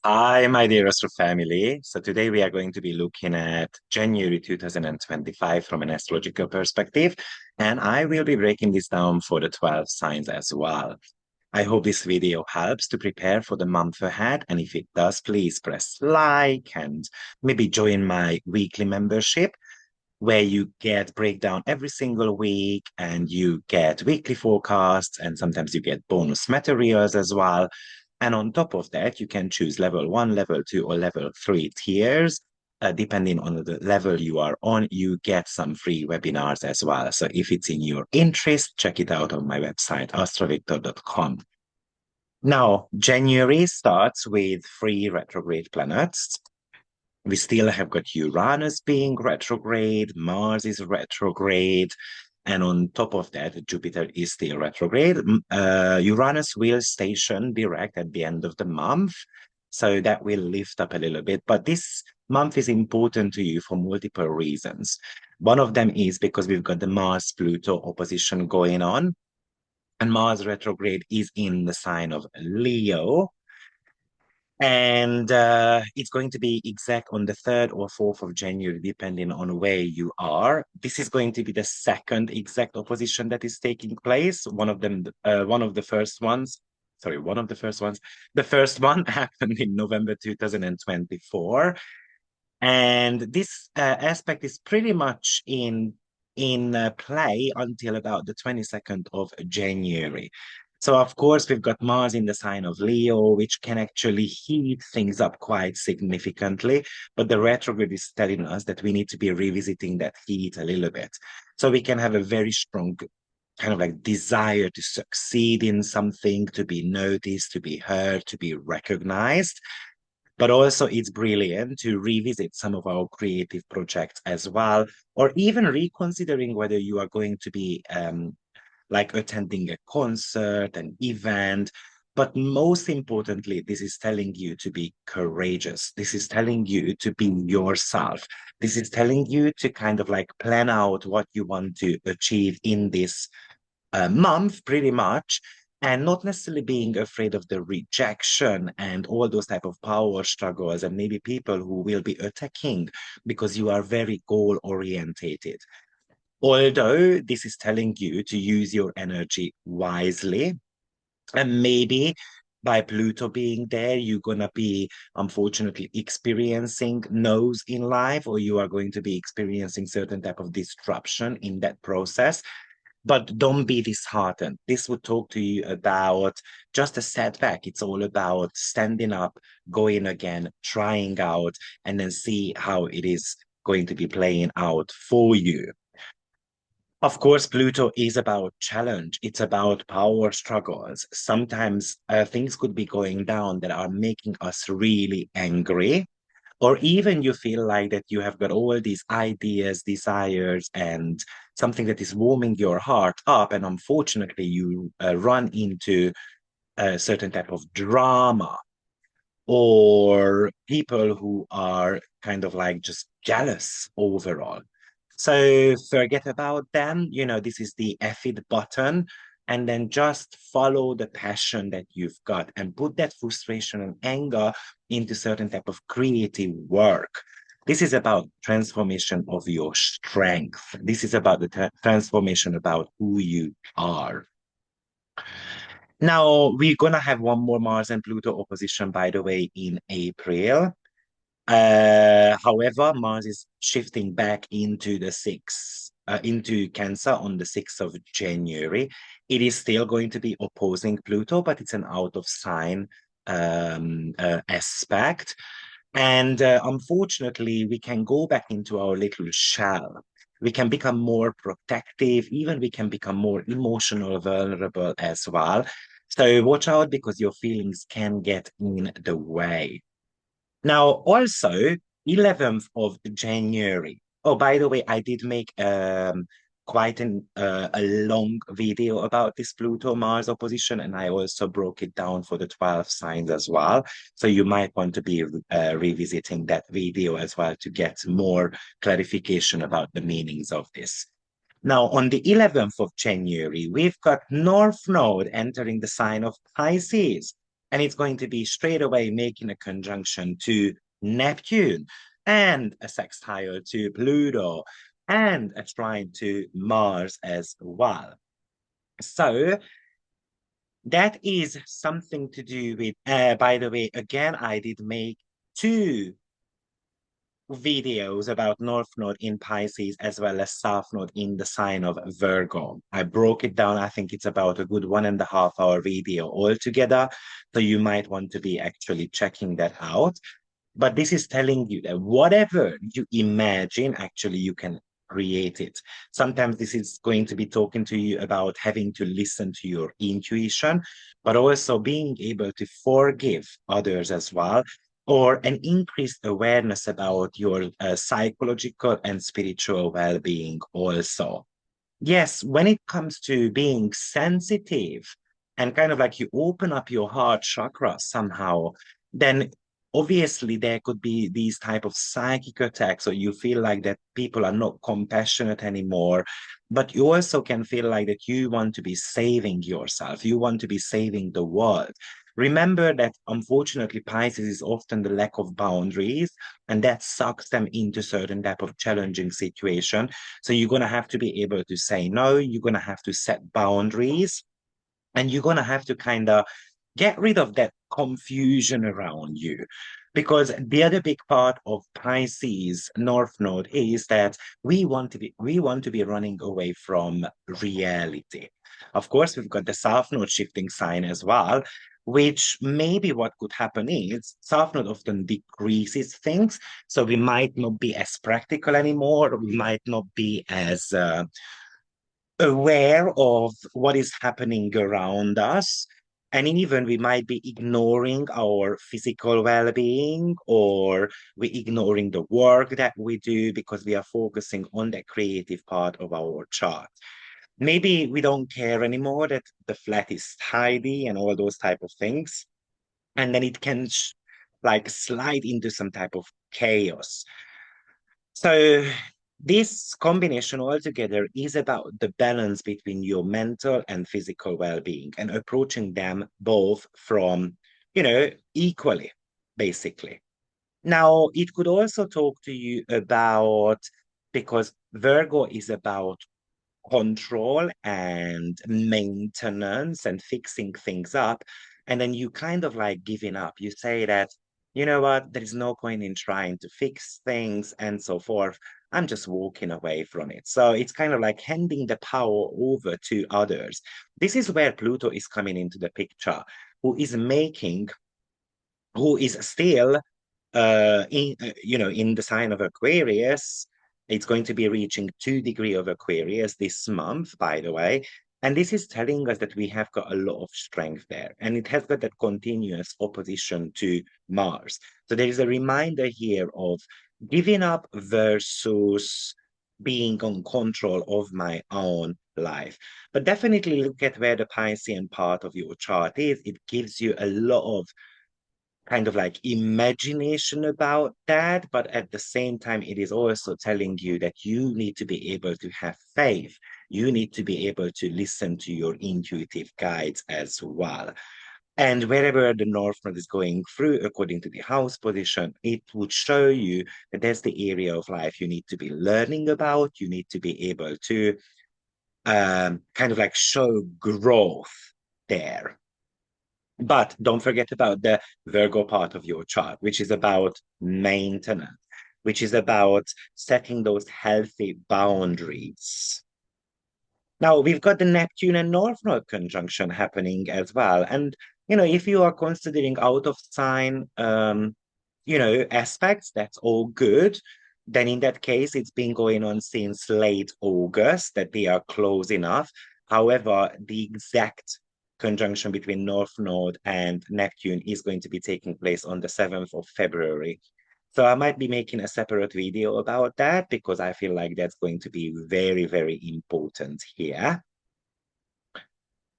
Hi, my dear Astro family. So today we are going to be looking at January 2025 from an astrological perspective, and I will be breaking this down for the 12 signs as well. I hope this video helps to prepare for the month ahead, and if it does, please press like and maybe join my weekly membership where you get breakdown every single week and you get weekly forecasts and sometimes you get bonus materials as well. And on top of that, you can choose level 1, level 2, or level 3 tiers. Depending on the level you are on, you get some free webinars as well. So if it's in your interest, check it out on my website, AstroViktor.com. Now, January starts with 3 retrograde planets. We still have got Uranus being retrograde, Mars is retrograde, and on top of that, Jupiter is still retrograde. Uranus will station direct at the end of the month, so that will lift up a little bit. But this month is important to you for multiple reasons. One of them is because we've got the Mars-Pluto opposition going on, and Mars retrograde is in the sign of Leo. And it's going to be exact on the 3rd or 4th of January, depending on where you are. This is going to be the second exact opposition that is taking place. One of the first ones. The first one happened in November 2024. And this aspect is pretty much in play until about the 22nd of January. So, of course, we've got Mars in the sign of Leo, which can actually heat things up quite significantly. But the retrograde is telling us that we need to be revisiting that heat a little bit. So we can have a very strong kind of like desire to succeed in something, to be noticed, to be heard, to be recognized. But also it's brilliant to revisit some of our creative projects as well, or even reconsidering whether you are going to be like attending a concert, an event. But most importantly, this is telling you to be courageous. This is telling you to be yourself. This is telling you to kind of like plan out what you want to achieve in this month, pretty much, and not necessarily being afraid of the rejection and all those type of power struggles and maybe people who will be attacking because you are very goal orientated. Although this is telling you to use your energy wisely, and maybe by Pluto being there, you're gonna be unfortunately experiencing no's in life, or you are going to be experiencing certain type of disruption in that process. But don't be disheartened. This would talk to you about just a setback. It's all about standing up, going again, trying out, and then see how it is going to be playing out for you. Of course, Pluto is about challenge. It's about power struggles. Sometimes things could be going down that are making us really angry, or even you feel like that you have got all these ideas, desires, and something that is warming your heart up, and unfortunately you run into a certain type of drama or people who are kind of like just jealous overall. So forget about them. This is the F it button. And then just follow the passion that you've got and put that frustration and anger into certain type of creative work. This is about transformation of your strength. This is about the transformation about who you are. Now, we're going to have one more Mars and Pluto opposition, by the way, in April. However, Mars is shifting back into the into Cancer on the 6th of January. It is still going to be opposing Pluto, but it's an out of sign aspect. And unfortunately, we can go back into our little shell. We can become more protective, even we can become more emotional, vulnerable as well. So watch out because your feelings can get in the way. Now, also, 11th of January. Oh, by the way, I did make quite a long video about this Pluto-Mars opposition, and I also broke it down for the 12 signs as well. So you might want to be revisiting that video as well to get more clarification about the meanings of this. Now, on the 11th of January, we've got North Node entering the sign of Pisces. And it's going to be straight away making a conjunction to Neptune and a sextile to Pluto and a trine to Mars as well. So that is something to do with, by the way, again, I did make two videos about North Node in Pisces as well as South Node in the sign of Virgo. I broke it down. I think it's about a good 1.5 hour video altogether. So you might want to be actually checking that out. But this is telling you that whatever you imagine, actually, you can create it. Sometimes this is going to be talking to you about having to listen to your intuition, but also being able to forgive others as well, or an increased awareness about your psychological and spiritual well-being also. Yes, when it comes to being sensitive and kind of like you open up your heart chakra somehow, then obviously there could be these type of psychic attacks, or you feel like that people are not compassionate anymore. But you also can feel like that you want to be saving yourself, you want to be saving the world. Remember that unfortunately Pisces is often the lack of boundaries, and that sucks them into certain type of challenging situation. So you're going to have to be able to say no, you're going to have to set boundaries, and you're going to have to kind of get rid of that confusion around you. Because the other big part of Pisces North Node is that we want to be running away from reality. Of course, we've got the South Node shifting sign as well, which maybe what could happen is South Node often decreases things. So we might not be as practical anymore. We might not be as aware of what is happening around us. And even we might be ignoring our physical well-being, or we ignoring the work that we do because we are focusing on the creative part of our chart. Maybe we don't care anymore that the flat is tidy and all those type of things. And then it can like slide into some type of chaos. So this combination altogether is about the balance between your mental and physical well-being and approaching them both from, equally, basically. Now, it could also talk to you about, because Virgo is about control and maintenance and fixing things up. And then you kind of like giving up. You say that, you know what, there is no point in trying to fix things and so forth. I'm just walking away from it. So it's kind of like handing the power over to others. This is where Pluto is coming into the picture, who is making, who is still in the sign of Aquarius. It's going to be reaching 2 degrees of Aquarius this month, by the way. And this is telling us that we have got a lot of strength there. And it has got that continuous opposition to Mars. So there is a reminder here of giving up versus being on control of my own life. But definitely look at where the Piscean part of your chart is. It gives you a lot of kind of like imagination about that, but at the same time, it is also telling you that you need to be able to have faith. You need to be able to listen to your intuitive guides as well. And wherever the North Node is going through, according to the house position, it would show you that that's the area of life you need to be learning about. You need to be able to kind of like show growth there. But don't forget about the Virgo part of your chart, which is about maintenance, which is about setting those healthy boundaries. Now, we've got the Neptune and North Node conjunction happening as well. And, if you are considering out of sign, aspects, that's all good. Then in that case, it's been going on since late August that they are close enough. However, the exact conjunction between North Node and Neptune is going to be taking place on the 7th of February. So I might be making a separate video about that because I feel like that's going to be very, very important here.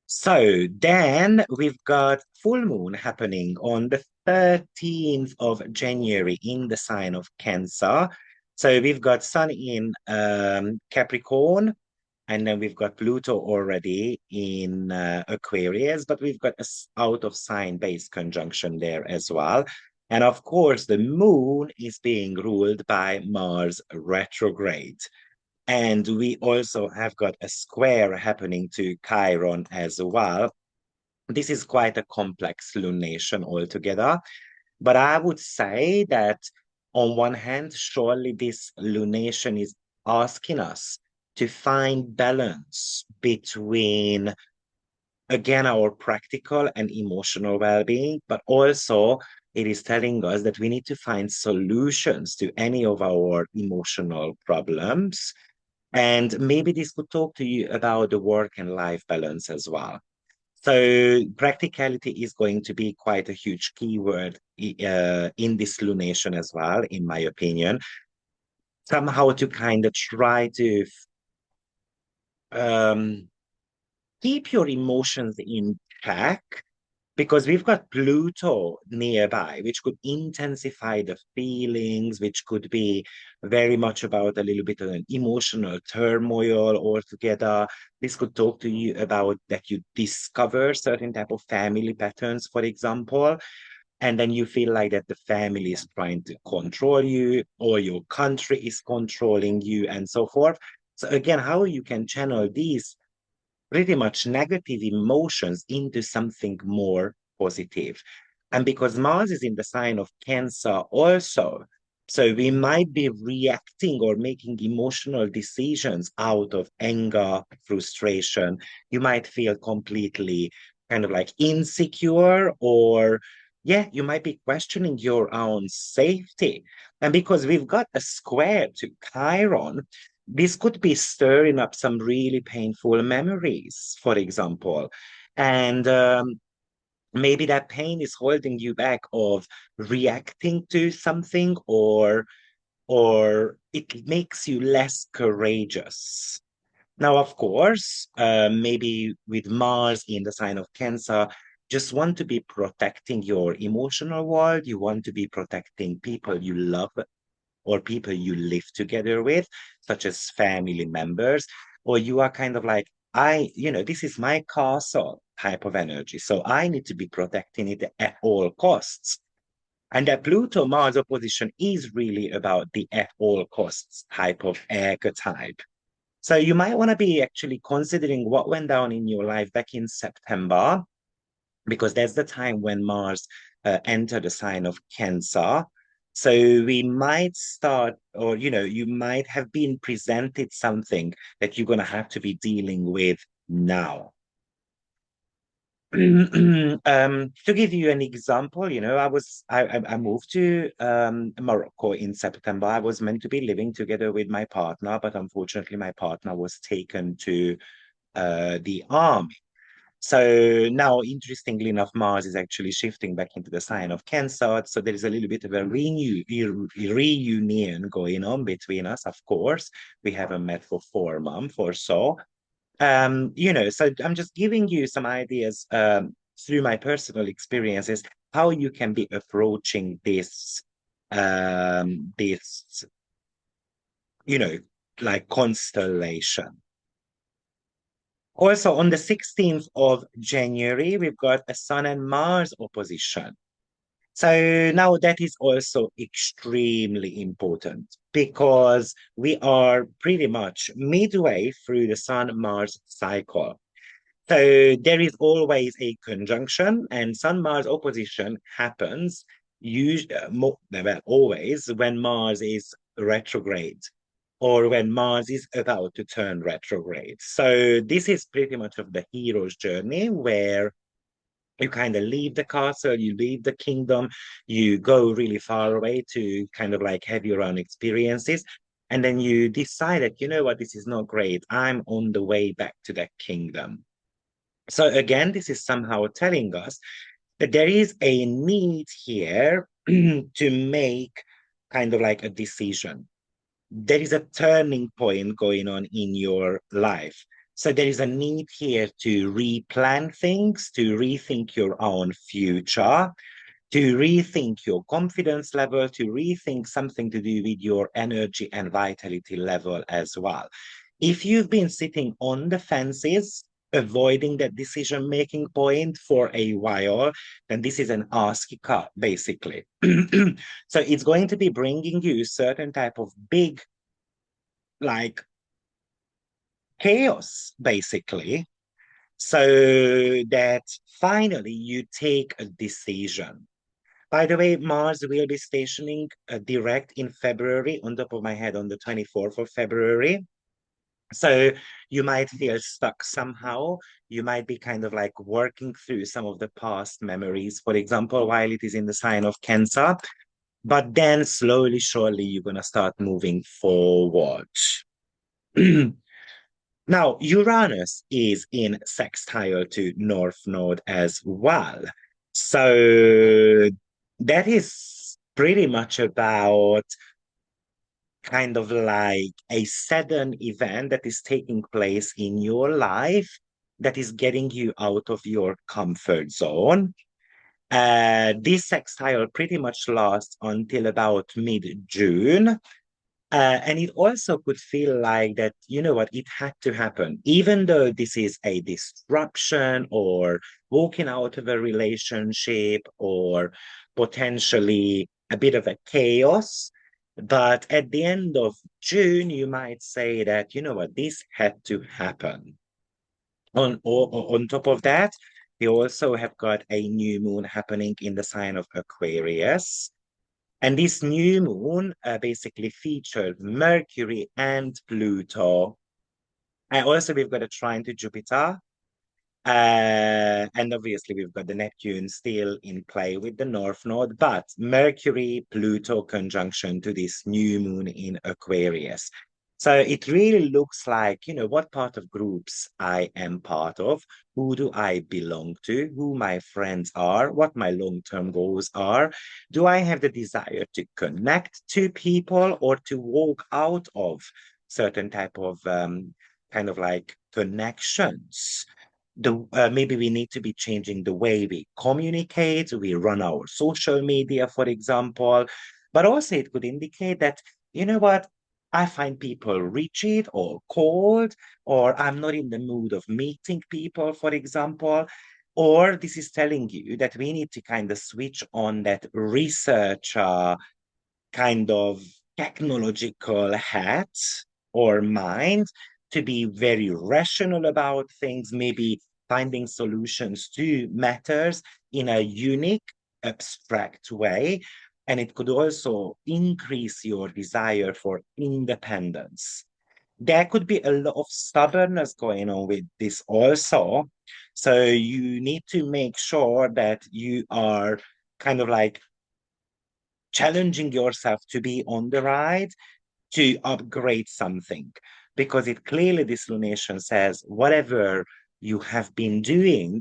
So then we've got full moon happening on the 13th of January in the sign of Cancer. So we've got Sun in Capricorn, And then we've got Pluto already in Aquarius, but we've got a out of sign based conjunction there as well. And of course, the moon is being ruled by Mars retrograde. And we also have got a square happening to Chiron as well. This is quite a complex lunation altogether. But I would say that on one hand, surely this lunation is asking us to find balance between, again, our practical and emotional well-being, but also it is telling us that we need to find solutions to any of our emotional problems. And maybe this could talk to you about the work and life balance as well. So practicality is going to be quite a huge keyword in this lunation as well, in my opinion. Somehow to kind of try to um, keep your emotions in check, because we've got Pluto nearby, which could intensify the feelings, which could be very much about a little bit of an emotional turmoil altogether. This could talk to you about that you discover certain type of family patterns, for example, and then you feel like that the family is trying to control you or your country is controlling you and so forth. So again, how you can channel these pretty much negative emotions into something more positive. And because Mars is in the sign of Cancer also, so we might be reacting or making emotional decisions out of anger, frustration. You might feel completely kind of like insecure, or yeah, you might be questioning your own safety. And because we've got a square to Chiron, this could be stirring up some really painful memories, for example. And maybe that pain is holding you back of reacting to something, or it makes you less courageous. Now, of course, maybe with Mars in the sign of Cancer, just want to be protecting your emotional world. You want to be protecting people you love or people you live together with, such as family members, or you are kind of like, this is my castle type of energy. So I need to be protecting it at all costs. And that Pluto Mars opposition is really about the at all costs type of archetype. So you might want to be actually considering what went down in your life back in September, because that's the time when Mars entered the sign of Cancer. So we might start, or you might have been presented something that you're going to have to be dealing with now. To give you an example, I moved to Morocco in September. I was meant to be living together with my partner, but unfortunately, my partner was taken to the army. So now, interestingly enough, Mars is actually shifting back into the sign of Cancer. So there is a little bit of a reunion going on between us, of course. We haven't met for 4 months or so. So I'm just giving you some ideas through my personal experiences, how you can be approaching this, you know, like constellation. Also, on the 16th of January, we've got a Sun and Mars opposition. So now that is also extremely important, because we are pretty much midway through the Sun-Mars cycle. So there is always a conjunction, and Sun-Mars opposition happens usually, well, always when Mars is retrograde, or when Mars is about to turn retrograde. So this is pretty much of the hero's journey, where you kind of leave the castle, you leave the kingdom, you go really far away to kind of like have your own experiences. And then you decide that, you know what, this is not great. I'm on the way back to that kingdom. So again, this is somehow telling us that there is a need here to make kind of like a decision. There is a turning point going on in your life. So there is a need here to replan things, to rethink your own future, to rethink your confidence level, to rethink something to do with your energy and vitality level as well. If you've been sitting on the fences, avoiding that decision-making point for a while, then this is an ASCII card, basically. So it's going to be bringing you certain type of big, like, chaos, basically, so that finally you take a decision. By the way, Mars will be stationing direct in February, on top of my head, on the 24th of February. So you might feel stuck somehow. You might be kind of like working through some of the past memories, for example, while it is in the sign of Cancer. But then slowly, surely, you're going to start moving forward. Now, Uranus is in sextile to North Node as well. So that is pretty much about kind of like a sudden event that is taking place in your life that is getting you out of your comfort zone. This sextile pretty much lasts until about mid-June. And it also could feel like that, you know what, it had to happen. Even though this is a disruption or walking out of a relationship or potentially a bit of a chaos. But at the end of June, you might say that, you know what, this had to happen. On top of that, we also have got a new moon happening in the sign of Aquarius. And this new moon basically featured Mercury and Pluto. And also we've got a trine to Jupiter. And obviously we've got the Neptune still in play with the North Node, but Mercury, Pluto conjunction to this new moon in Aquarius. So it really looks like, you know, what part of groups I am part of, who do I belong to, who my friends are, what my long-term goals are. Do I have the desire to connect to people or to walk out of certain type of kind of like connections? Maybe we need to be changing the way we communicate, we run our social media, for example. But also it could indicate that, you know what, I find people rigid or cold, or I'm not in the mood of meeting people, for example. Or this is telling you that we need to kind of switch on that researcher kind of technological hat or mind to be very rational about things, maybe finding solutions to matters in a unique, abstract way. And it could also increase your desire for independence. There could be a lot of stubbornness going on with this also. So you need to make sure that you are kind of like challenging yourself to be on the ride, to upgrade something, because it clearly, this lunation says, whatever you have been doing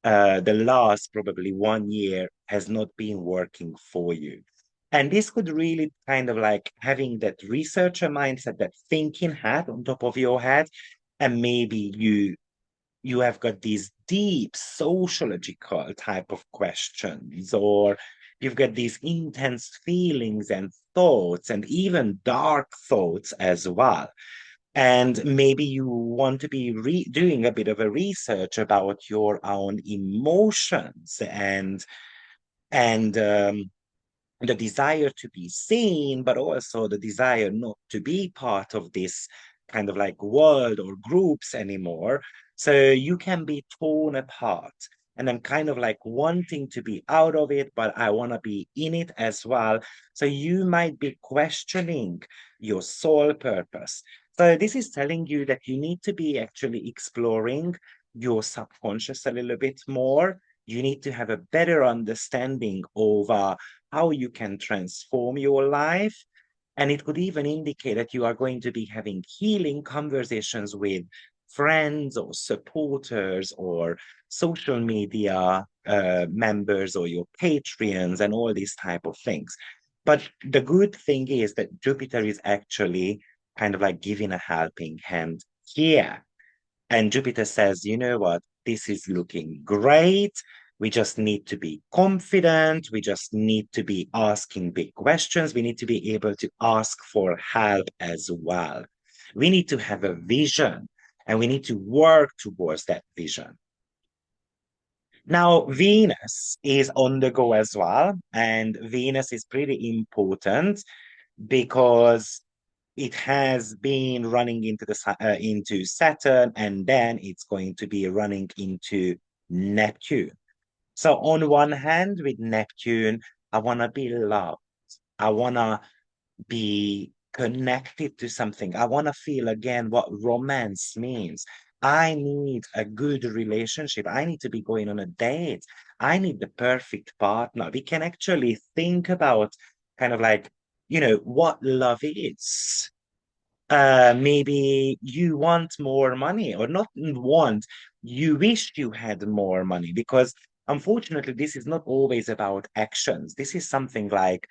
the last probably 1 year has not been working for you. And this could really kind of like having that researcher mindset, that thinking hat on top of your head, and maybe you have got these deep sociological type of questions, or you've got these intense feelings and thoughts, and even dark thoughts as well. And maybe you want to be doing a bit of a research about your own emotions and the desire to be seen, but also the desire not to be part of this kind of like world or groups anymore. So you can be torn apart. And I'm kind of like wanting to be out of it, but I want to be in it as well. So you might be questioning your soul purpose. So this is telling you that you need to be actually exploring your subconscious a little bit more. You need to have a better understanding over how you can transform your life. And it could even indicate that you are going to be having healing conversations with friends or supporters or social media members or your Patreons and all these type of things. But the good thing is that Jupiter is actually kind of like giving a helping hand here. And Jupiter says, you know what, this is looking great. We just need to be confident. We just need to be asking big questions. We need to be able to ask for help as well. We need to have a vision and we need to work towards that vision. Now, Venus is on the go as well, and Venus is pretty important because it has been running into into Saturn, and then it's going to be running into Neptune. So on one hand, with Neptune, I want to be loved. I want to be connected to something. I want to feel again what romance means. I need a good relationship. I need to be going on a date. I need the perfect partner. We can actually think about kind of like, what love is. Maybe you want more money, or not want, you wish you had more money, because unfortunately, this is not always about actions. This is something like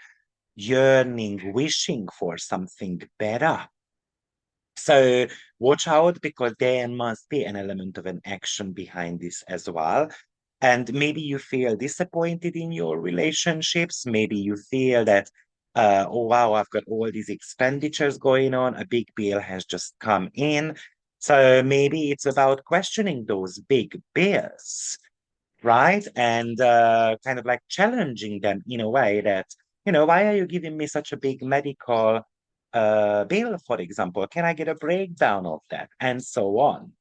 yearning, wishing for something better. So watch out, because there must be an element of an action behind this as well. And maybe you feel disappointed in your relationships. Maybe you feel that, oh, wow, I've got all these expenditures going on. A big bill has just come in. So maybe it's about questioning those big bills, right? And kind of like challenging them in a way that, why are you giving me such a big medical bill, for example? Can I get a breakdown of that? And so on.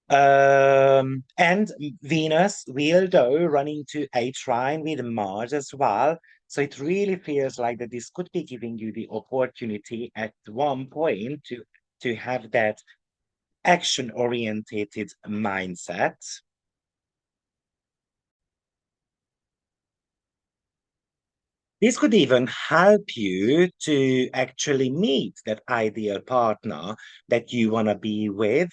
And Venus will though run into a trine with Mars as well. So it really feels like that this could be giving you the opportunity at one point to have that action-orientated mindset. This could even help you to actually meet that ideal partner that you want to be with.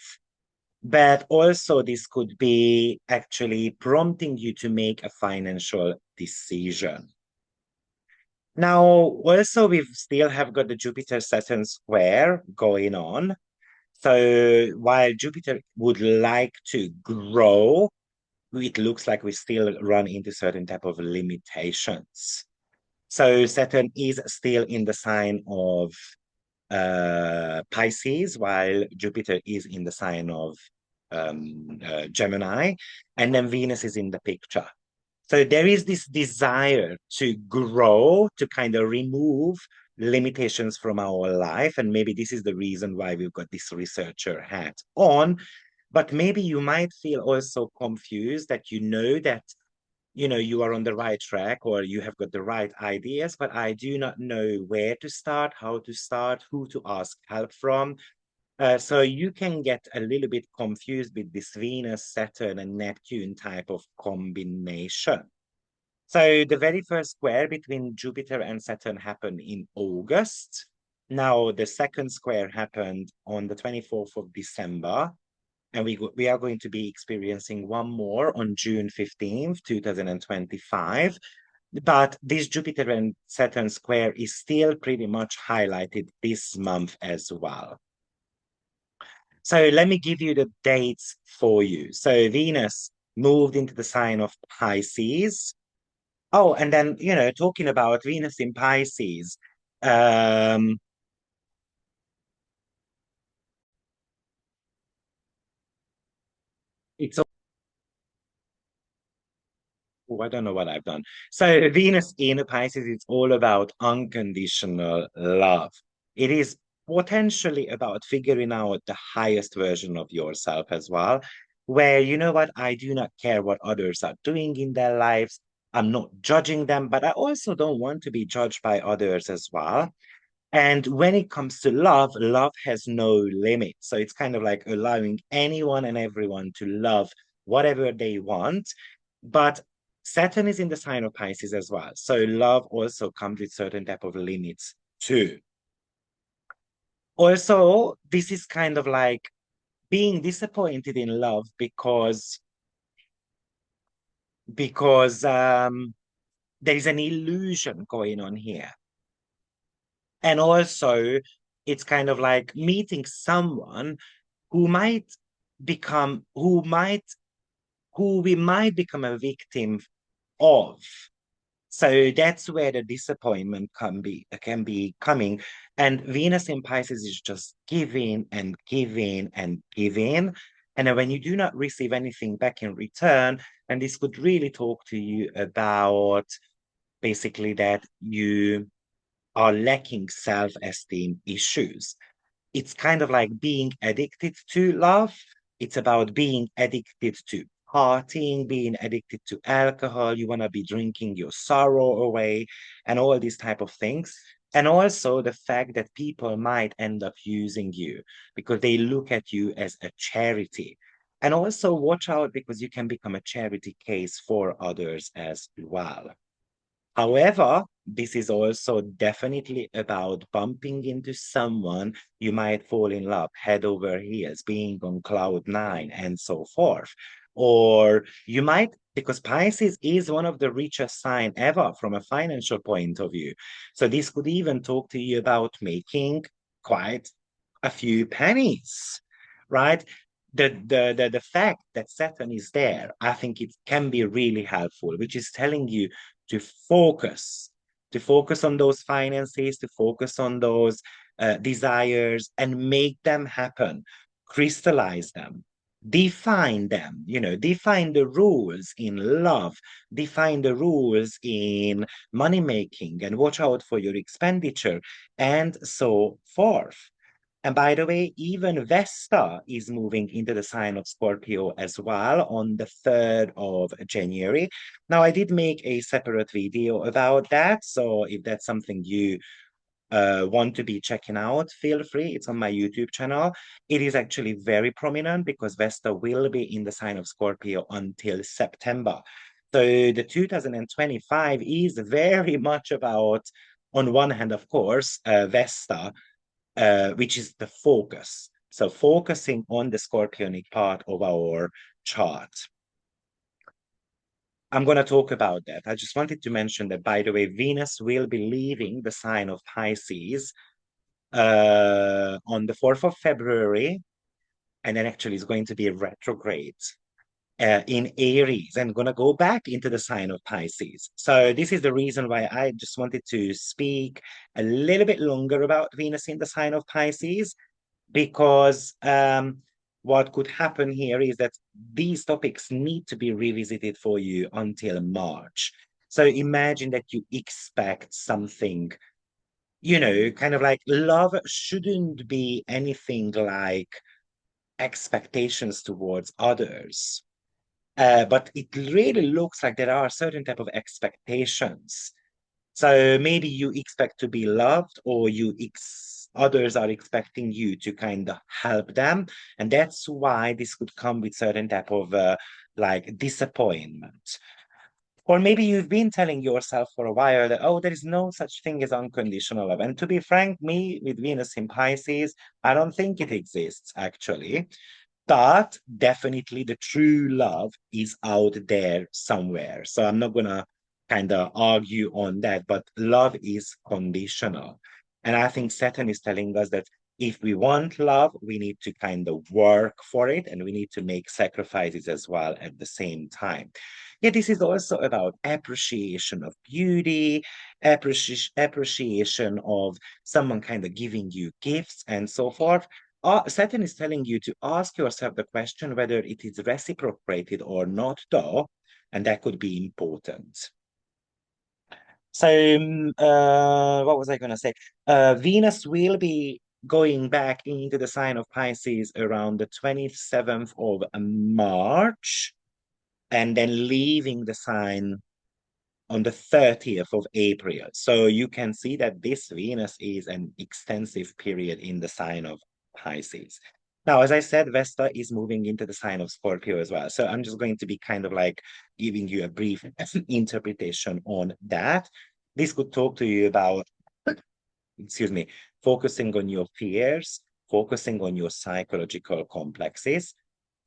But also, this could be actually prompting you to make a financial decision. Now, also, we still have got the Jupiter-Saturn square going on. So while Jupiter would like to grow, it looks like we still run into certain type of limitations. So Saturn is still in the sign of Pisces, while Jupiter is in the sign of Gemini, and then Venus is in the picture. So there is this desire to grow, to kind of remove limitations from our life. And maybe this is the reason why we've got this researcher hat on. But maybe you might feel also confused that that you are on the right track, or you have got the right ideas, but I do not know where to start, how to start, who to ask help from. So you can get a little bit confused with this Venus, Saturn, and Neptune type of combination. So the very first square between Jupiter and Saturn happened in August. Now the second square happened on the 24th of December. And we are going to be experiencing one more on June 15th, 2025. But this Jupiter and Saturn square is still pretty much highlighted this month as well. So let me give you the dates for you. So Venus moved into the sign of Pisces. Oh, and then, talking about Venus in Pisces, um, it's oh, I don't know what I've done. So Venus in Pisces is all about unconditional love. It is potentially about figuring out the highest version of yourself as well, where you know what, I do not care what others are doing in their lives. I'm not judging them, but I also don't want to be judged by others as well. And when it comes to love, love has no limit. So it's kind of like allowing anyone and everyone to love whatever they want. But Saturn is in the sign of Pisces as well. So love also comes with certain type of limits too. Also, this is kind of like being disappointed in love because there is an illusion going on here. And also, it's kind of like meeting someone who might become, who we might become a victim of. So that's where the disappointment can be coming. And Venus in Pisces is just giving and giving and giving. And then when you do not receive anything back in return, and this could really talk to you about basically that you are lacking self-esteem issues. It's kind of like being addicted to love. It's about being addicted to partying, being addicted to alcohol. You want to be drinking your sorrow away and all these type of things. And also the fact that people might end up using you because they look at you as a charity. And also watch out because you can become a charity case for others as well. However, this is also definitely about bumping into someone you might fall in love, head over heels, being on cloud nine, and so forth. Or you might, because Pisces is one of the richest sign ever from a financial point of view. So this could even talk to you about making quite a few pennies, right? The fact that Saturn is there, I think it can be really helpful, which is telling you to focus, to focus on those finances, to focus on those desires and make them happen, crystallize them, define them, define the rules in love, define the rules in money making, and watch out for your expenditure, and so forth. And by the way, even Vesta is moving into the sign of Scorpio as well on the 3rd of January. Now, I did make a separate video about that. So if that's something you want to be checking out, feel free. It's on my YouTube channel. It is actually very prominent because Vesta will be in the sign of Scorpio until September. So the 2025 is very much about, on one hand, of course, Vesta, which is the focus. So focusing on the scorpionic part of our chart. I'm going to talk about that. I just wanted to mention that, by the way, Venus will be leaving the sign of Pisces on the 4th of February, and then actually is going to be retrograde in Aries and going to go back into the sign of Pisces. So this is the reason why I just wanted to speak a little bit longer about Venus in the sign of Pisces, because what could happen here is that these topics need to be revisited for you until March. So imagine that you expect something, kind of like love shouldn't be anything like expectations towards others. But it really looks like there are certain type of expectations. So maybe you expect to be loved, or others are expecting you to kind of help them, and that's why this could come with certain type of like disappointment. Or maybe you've been telling yourself for a while that, oh, there is no such thing as unconditional love. And to be frank, me with Venus in Pisces, I don't think it exists actually. But definitely the true love is out there somewhere. So I'm not gonna kind of argue on that, but love is conditional. And I think Saturn is telling us that if we want love, we need to kind of work for it, and we need to make sacrifices as well at the same time. Yeah, this is also about appreciation of beauty, appreciation of someone kind of giving you gifts and so forth. Saturn is telling you to ask yourself the question whether it is reciprocated or not, though, and that could be important. So, what was I going to say? Venus will be going back into the sign of Pisces around the 27th of March, and then leaving the sign on the 30th of April. So you can see that this Venus is an extensive period in the sign of Pisces. Now, as I said, Vesta is moving into the sign of Scorpio as well. So I'm just going to be kind of like giving you a brief interpretation on that. This could talk to you about, excuse me, focusing on your fears, focusing on your psychological complexes,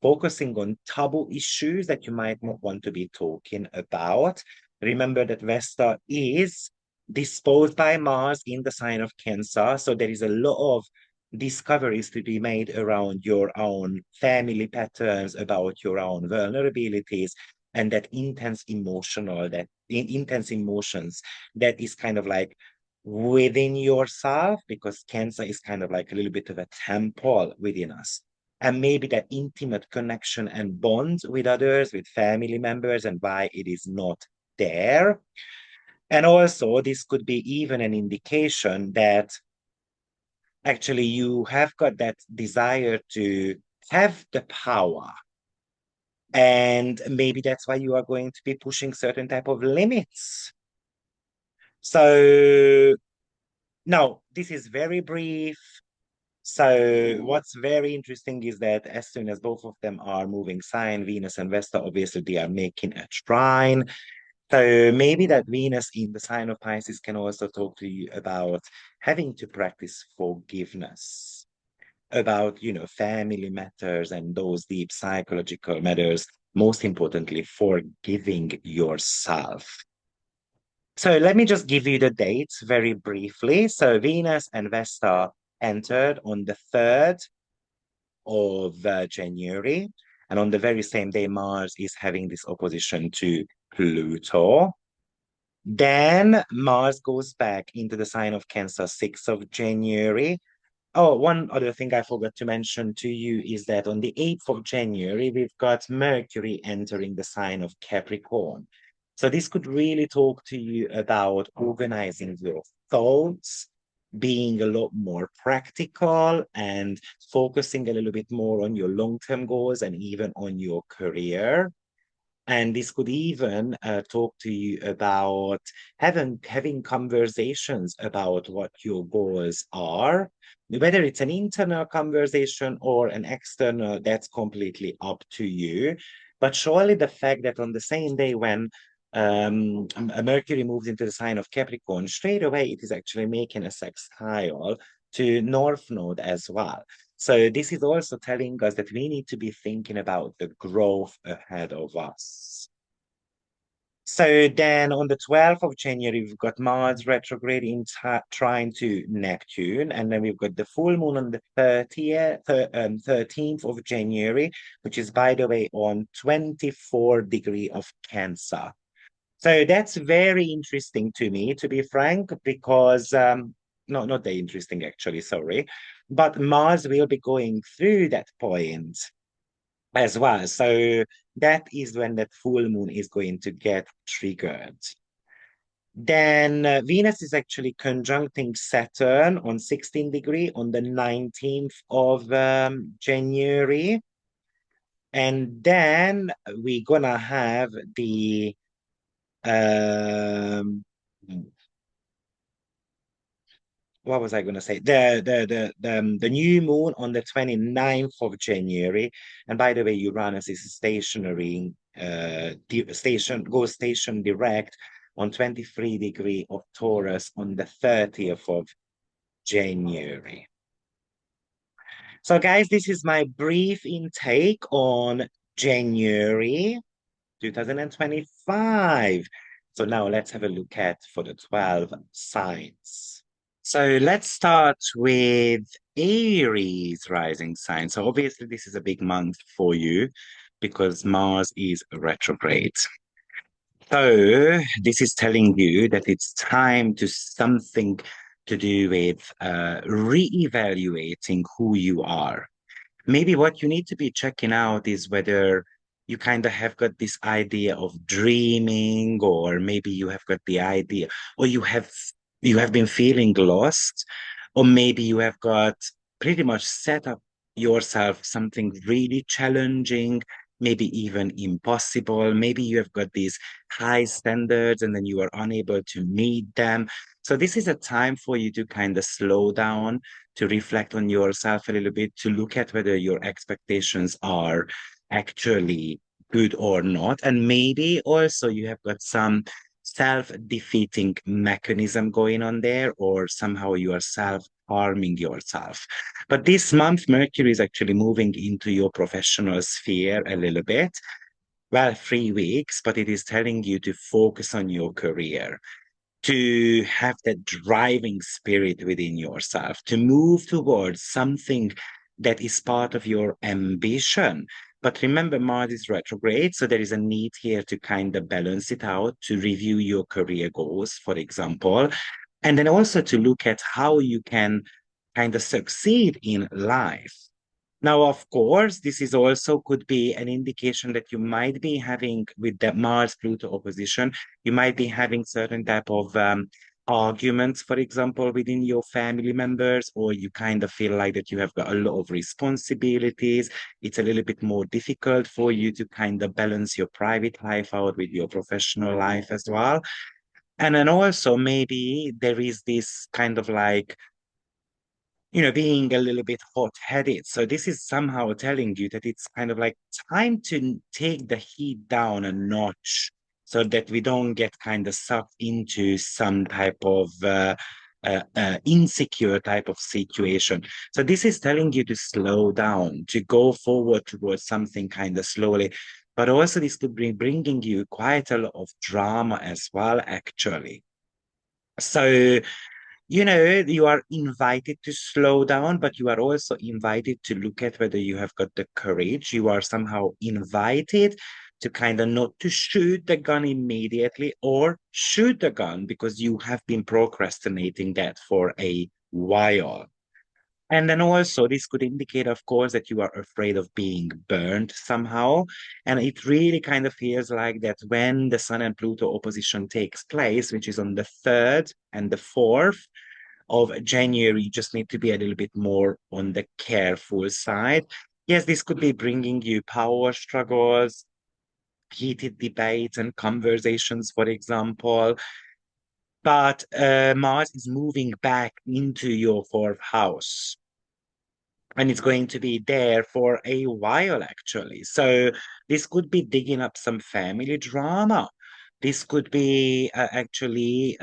focusing on taboo issues that you might not want to be talking about. Remember that Vesta is disposed by Mars in the sign of Cancer. So there is a lot of discoveries to be made around your own family patterns, about your own vulnerabilities. and that intense emotions that is kind of like within yourself, because Cancer is kind of like a little bit of a temple within us. And maybe that intimate connection and bond with others, with family members, and why it is not there. And also, this could be even an indication that actually you have got that desire to have the power. And maybe that's why you are going to be pushing certain type of limits. So now this is very brief. So what's very interesting is that as soon as both of them are moving sign, Venus and Vesta, obviously they are making a trine. So maybe that Venus in the sign of Pisces can also talk to you about having to practice forgiveness, about, family matters and those deep psychological matters, most importantly, forgiving yourself. So let me just give you the dates very briefly. So Venus and Vesta entered on the 3rd of January. And on the very same day, Mars is having this opposition to Pluto. Then Mars goes back into the sign of Cancer, 6th of January. Oh, one other thing I forgot to mention to you is that on the 8th of January, we've got Mercury entering the sign of Capricorn. So this could really talk to you about organizing your thoughts, being a lot more practical and focusing a little bit more on your long-term goals and even on your career. And this could even talk to you about having conversations about what your goals are. Whether it's an internal conversation or an external, that's completely up to you. But surely the fact that on the same day when Mercury moves into the sign of Capricorn, straight away it is actually making a sextile to North Node as well. So this is also telling us that we need to be thinking about the growth ahead of us. So then on the 12th of January, we've got Mars retrograde in trine to Neptune. And then we've got the full moon on the 13th of January, which is, by the way, on 24 degree of Cancer. So that's very interesting to me, to be frank, because not that interesting actually, sorry. But Mars will be going through that point as well. So that is when that full moon is going to get triggered. Then Venus is actually conjuncting Saturn on 16 degree on the 19th of January. And then we're gonna have the what was I going to say? The new moon on the 29th of January. And by the way, Uranus is stationary, goes station direct on 23 degree of Taurus on the 30th of January. So guys, this is my brief intake on January 2025. So now let's have a look at for the 12 signs. So let's start with Aries rising sign. So obviously this is a big month for you because Mars is retrograde. So this is telling you that it's time to something to do with re-evaluating who you are. Maybe what you need to be checking out is whether you kind of have got this idea of dreaming, or maybe you have got the idea, or you have been feeling lost, or maybe you have got pretty much set up yourself something really challenging, maybe even impossible. Maybe you have got these high standards and then you are unable to meet them. So this is a time for you to kind of slow down, to reflect on yourself a little bit, to look at whether your expectations are actually good or not. And maybe also you have got some self-defeating mechanism going on there, or somehow you are self-harming yourself. But this month, Mercury is actually moving into your professional sphere a little bit. Well, 3 weeks, but it is telling you to focus on your career, to have that driving spirit within yourself, to move towards something that is part of your ambition. But remember, Mars is retrograde, so there is a need here to kind of balance it out, to review your career goals, for example, and then also to look at how you can kind of succeed in life. Now, of course, this is also could be an indication that you might be having with the Mars-Pluto opposition, you might be having certain type of arguments, for example, within your family members, or you kind of feel like that you have got a lot of responsibilities. It's a little bit more difficult for you to kind of balance your private life out with your professional life as well. And then also maybe there is this kind of like, being a little bit hot-headed. So this is somehow telling you that it's kind of like time to take the heat down a notch so that we don't get kind of sucked into some type of insecure type of situation. So this is telling you to slow down, to go forward towards something kind of slowly. But also this could be bringing you quite a lot of drama as well, actually. So you are invited to slow down, but you are also invited to look at whether you have got the courage. You are somehow invited to kind of not to shoot the gun immediately or shoot the gun because you have been procrastinating that for a while. And then also, this could indicate, of course, that you are afraid of being burned somehow. And it really kind of feels like that when the Sun and Pluto opposition takes place, which is on the 3rd and the 4th of January, you just need to be a little bit more on the careful side. Yes, this could be bringing you power struggles, heated debates and conversations, for example. But Mars is moving back into your 4th house. And it's going to be there for a while, actually. So this could be digging up some family drama. This could be actually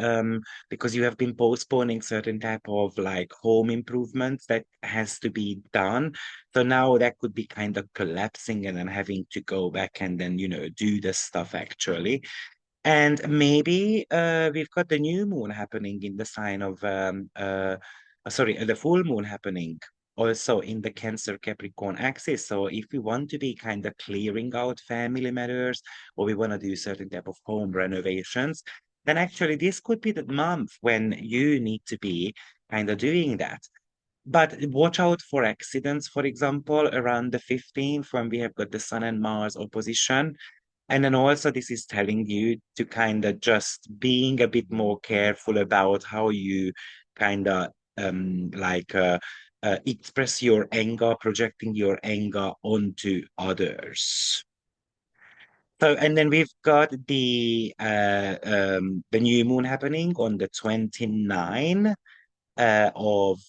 because you have been postponing certain type of like home improvements that has to be done. So now that could be kind of collapsing and then having to go back and then, do the stuff actually. And maybe we've got the new moon happening in the sign of sorry, the full moon happening also in the Cancer Capricorn axis. So if we want to be kind of clearing out family matters or we want to do certain type of home renovations, then actually this could be the month when you need to be kind of doing that. But watch out for accidents, for example, around the 15th when we have got the Sun and Mars opposition. And then also this is telling you to kind of just being a bit more careful about how you kind of like express your anger, projecting your anger onto others. So, and then we've got the new moon happening on the 29th of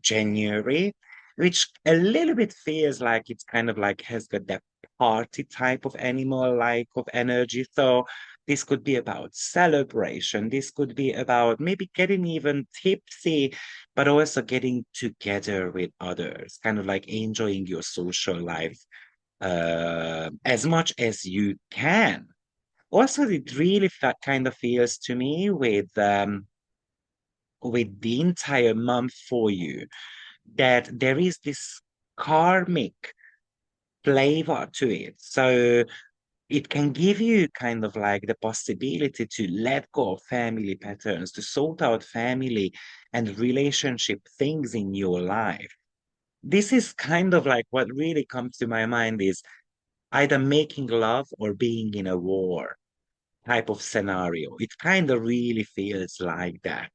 January, which a little bit feels like it's kind of like has got that party type of animal like of energy. So this could be about celebration. This could be about maybe getting even tipsy, but also getting together with others, kind of like enjoying your social life as much as you can. Also, it really kind of feels to me with the entire month for you that there is this karmic flavor to it. So it can give you kind of like the possibility to let go of family patterns, to sort out family and relationship things in your life. This is kind of like what really comes to my mind is either making love or being in a war type of scenario. It kind of really feels like that.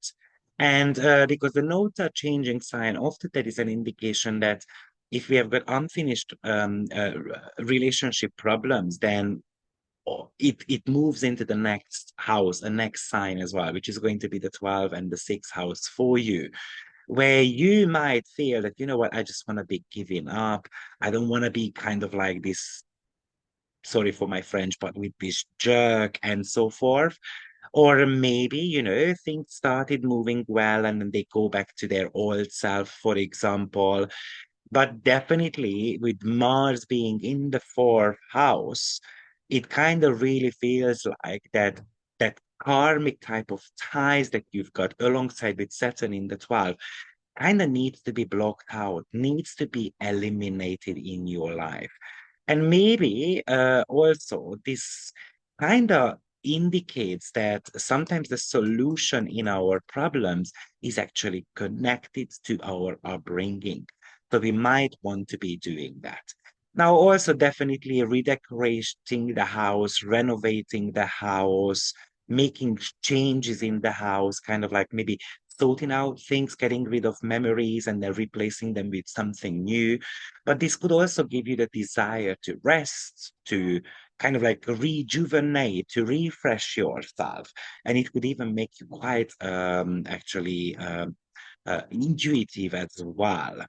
And because the nodes are changing sign, often that is an indication that if we have got unfinished relationship problems, then it moves into the next house, a next sign as well, which is going to be the 12th and the 6th house for you, where you might feel that, you know what, I just want to be giving up. I don't want to be kind of like this, sorry for my French, but with this jerk and so forth. Or maybe, things started moving well and then they go back to their old self, for example. But definitely with Mars being in the 4th house, it kind of really feels like that karmic type of ties that you've got alongside with Saturn in the 12th kind of needs to be blocked out, needs to be eliminated in your life. And maybe also this kind of indicates that sometimes the solution in our problems is actually connected to our upbringing. So we might want to be doing that. Now, also definitely redecorating the house, renovating the house, making changes in the house, kind of like maybe sorting out things, getting rid of memories and then replacing them with something new. But this could also give you the desire to rest, to kind of like rejuvenate, to refresh yourself. And it could even make you quite actually intuitive as well.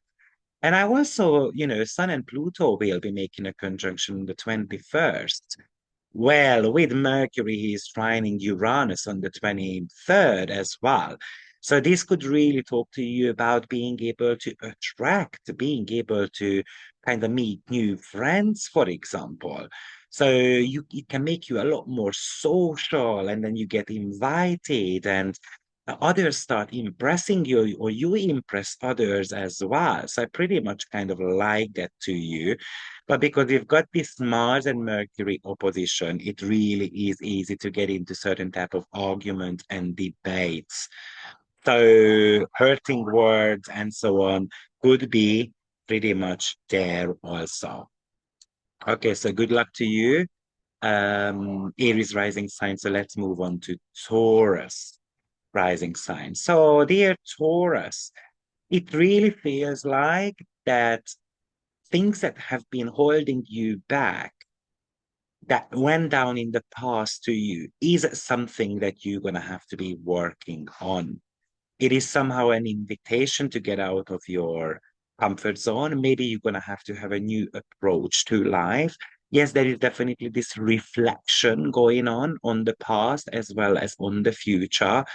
And I also, Sun and Pluto will be making a conjunction on the 21st. Well, with Mercury, he's trining Uranus on the 23rd as well. So this could really talk to you about being able to attract, being able to kind of meet new friends, for example. So it can make you a lot more social, and then you get invited, and others start impressing you, or you impress others as well. So I pretty much kind of like that to you. But because we've got this Mars and Mercury opposition, it really is easy to get into certain type of argument and debates. So hurting words and so on could be pretty much there also. Okay, so good luck to you. Aries rising sign. So let's move on to Taurus rising sign. So dear Taurus, it really feels like that things that have been holding you back that went down in the past to you is something that you're going to have to be working on. It is somehow an invitation to get out of your comfort zone. Maybe you're going to have a new approach to life. Yes, there is definitely this reflection going on the past as well as on the future.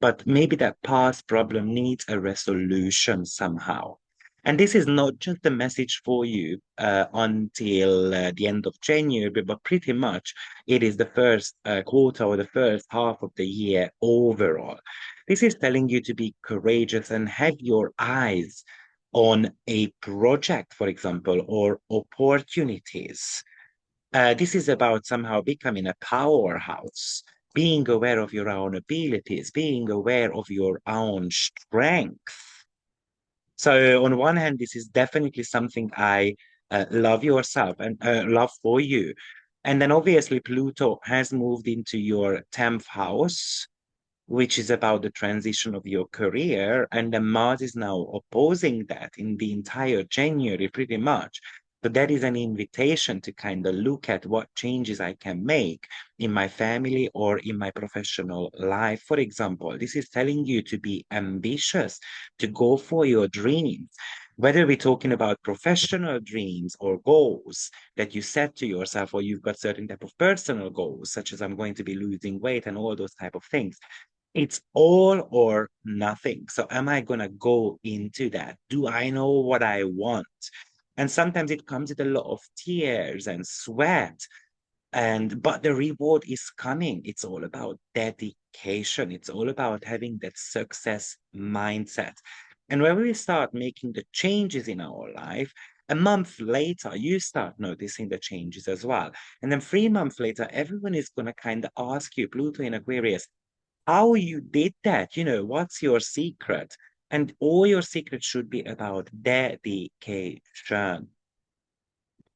But maybe that past problem needs a resolution somehow. And this is not just a message for you until the end of January, but pretty much it is the first quarter or the first half of the year overall. This is telling you to be courageous and have your eyes on a project, for example, or opportunities. This is about somehow becoming a powerhouse, being aware of your own abilities, being aware of your own strength. So on one hand, this is definitely something I love yourself and love for you. And then obviously Pluto has moved into your 10th house, which is about the transition of your career. And the Mars is now opposing that in the entire January, pretty much. So that is an invitation to kind of look at what changes I can make in my family or in my professional life. For example, this is telling you to be ambitious, to go for your dreams. Whether we're talking about professional dreams or goals that you set to yourself, or you've got certain type of personal goals, such as I'm going to be losing weight and all those type of things, it's all or nothing. So am I going to go into that? Do I know what I want? And sometimes it comes with a lot of tears and sweat. But the reward is coming. It's all about dedication. It's all about having that success mindset. And when we start making the changes in our life, a month later, you start noticing the changes as well. And then 3 months later, everyone is going to kind of ask you, Pluto in Aquarius, how you did that, what's your secret? And all your secrets should be about dedication.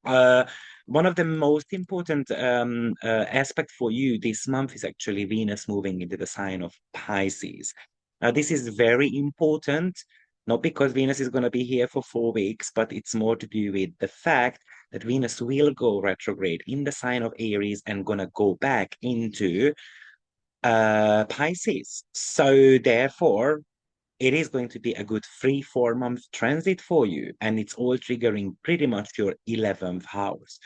Uh, One of the most important aspect for you this month is actually Venus moving into the sign of Pisces. Now, this is very important, not because Venus is going to be here for 4 weeks, but it's more to do with the fact that Venus will go retrograde in the sign of Aries and gonna go back into Pisces. So therefore, it is going to be a good 3-4 month transit for you, and it's all triggering pretty much your 11th house.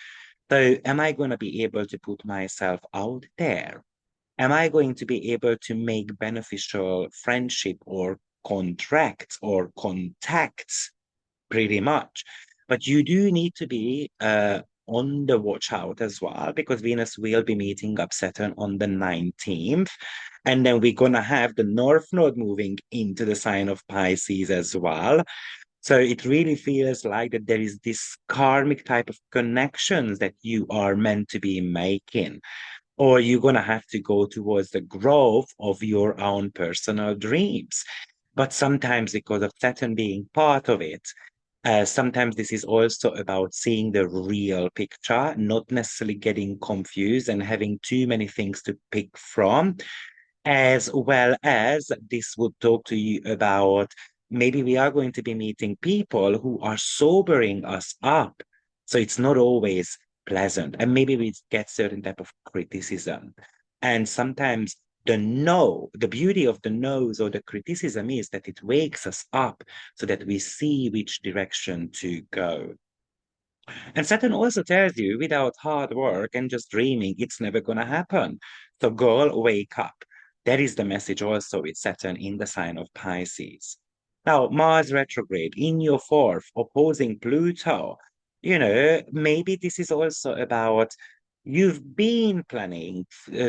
So am I going to be able to put myself out there? Am I going to be able to make beneficial friendship or contracts or contacts? Pretty much. But you do need to be on the watch out as well, because Venus will be meeting up Saturn on the 19th. And then we're going to have the North Node moving into the sign of Pisces as well. So it really feels like that there is this karmic type of connections that you are meant to be making, or you're going to have to go towards the growth of your own personal dreams. But sometimes, because of Saturn being part of it, sometimes this is also about seeing the real picture, not necessarily getting confused and having too many things to pick from, as well as this would talk to you about maybe we are going to be meeting people who are sobering us up. So it's not always pleasant. And maybe we get certain type of criticism. And sometimes the beauty of the nose or the criticism is that it wakes us up so that we see which direction to go. And Saturn also tells you without hard work and just dreaming, it's never going to happen. So, girl, wake up. That is the message also with Saturn in the sign of Pisces. Now, Mars retrograde in your fourth, opposing Pluto. Maybe this is also about you've been planning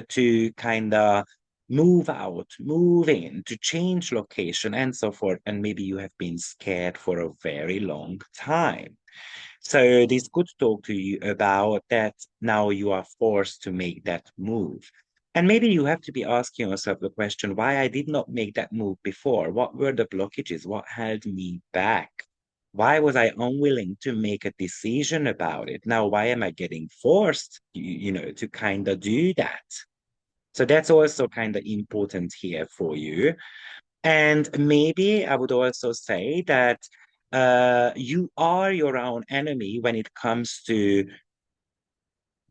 to kind of move out, move in, to change location, and so forth. And maybe you have been scared for a very long time. So this could talk to you about that now you are forced to make that move. And maybe you have to be asking yourself the question, why I did not make that move before? What were the blockages? What held me back? Why was I unwilling to make a decision about it? Now, why am I getting forced, to kind of do that? So that's also kind of important here for you. And maybe I would also say that you are your own enemy when it comes to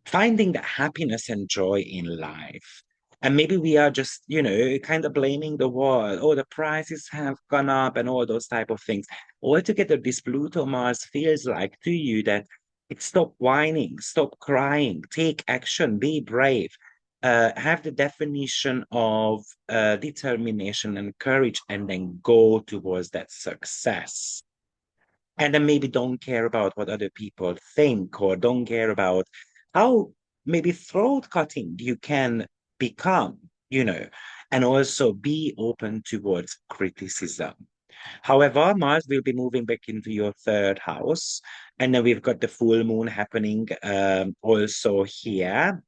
finding the happiness and joy in life. And maybe we are just, kind of blaming the world. Oh, the prices have gone up and all those type of things. Altogether, this Pluto Mars feels like to you that it stop whining, stop crying, take action, be brave. Have the definition of determination and courage, and then go towards that success. And then maybe don't care about what other people think, or don't care about how maybe throat cutting you can become, and also be open towards criticism. However, Mars will be moving back into your third house. And then we've got the full moon happening also here.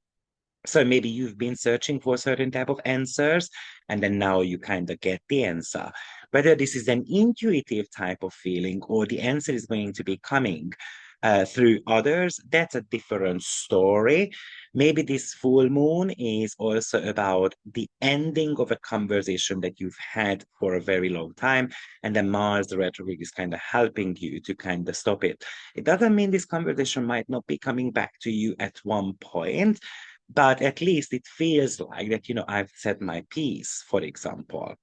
So maybe you've been searching for a certain type of answers, and then now you kind of get the answer. Whether this is an intuitive type of feeling or the answer is going to be coming through others, that's a different story. Maybe this full moon is also about the ending of a conversation that you've had for a very long time, and then Mars retrograde is kind of helping you to kind of stop it. It doesn't mean this conversation might not be coming back to you at one point, but at least it feels like that, I've said my piece, for example.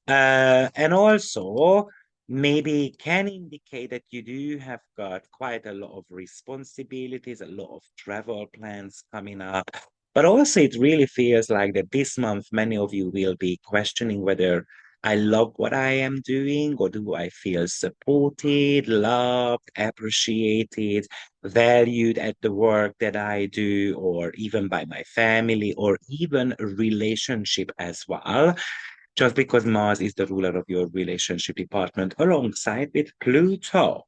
And also, maybe can indicate that you do have got quite a lot of responsibilities, a lot of travel plans coming up. But also, it really feels like that this month, many of you will be questioning whether I love what I am doing, or do I feel supported, loved, appreciated, valued at the work that I do, or even by my family, or even relationship as well, just because Mars is the ruler of your relationship department alongside with Pluto.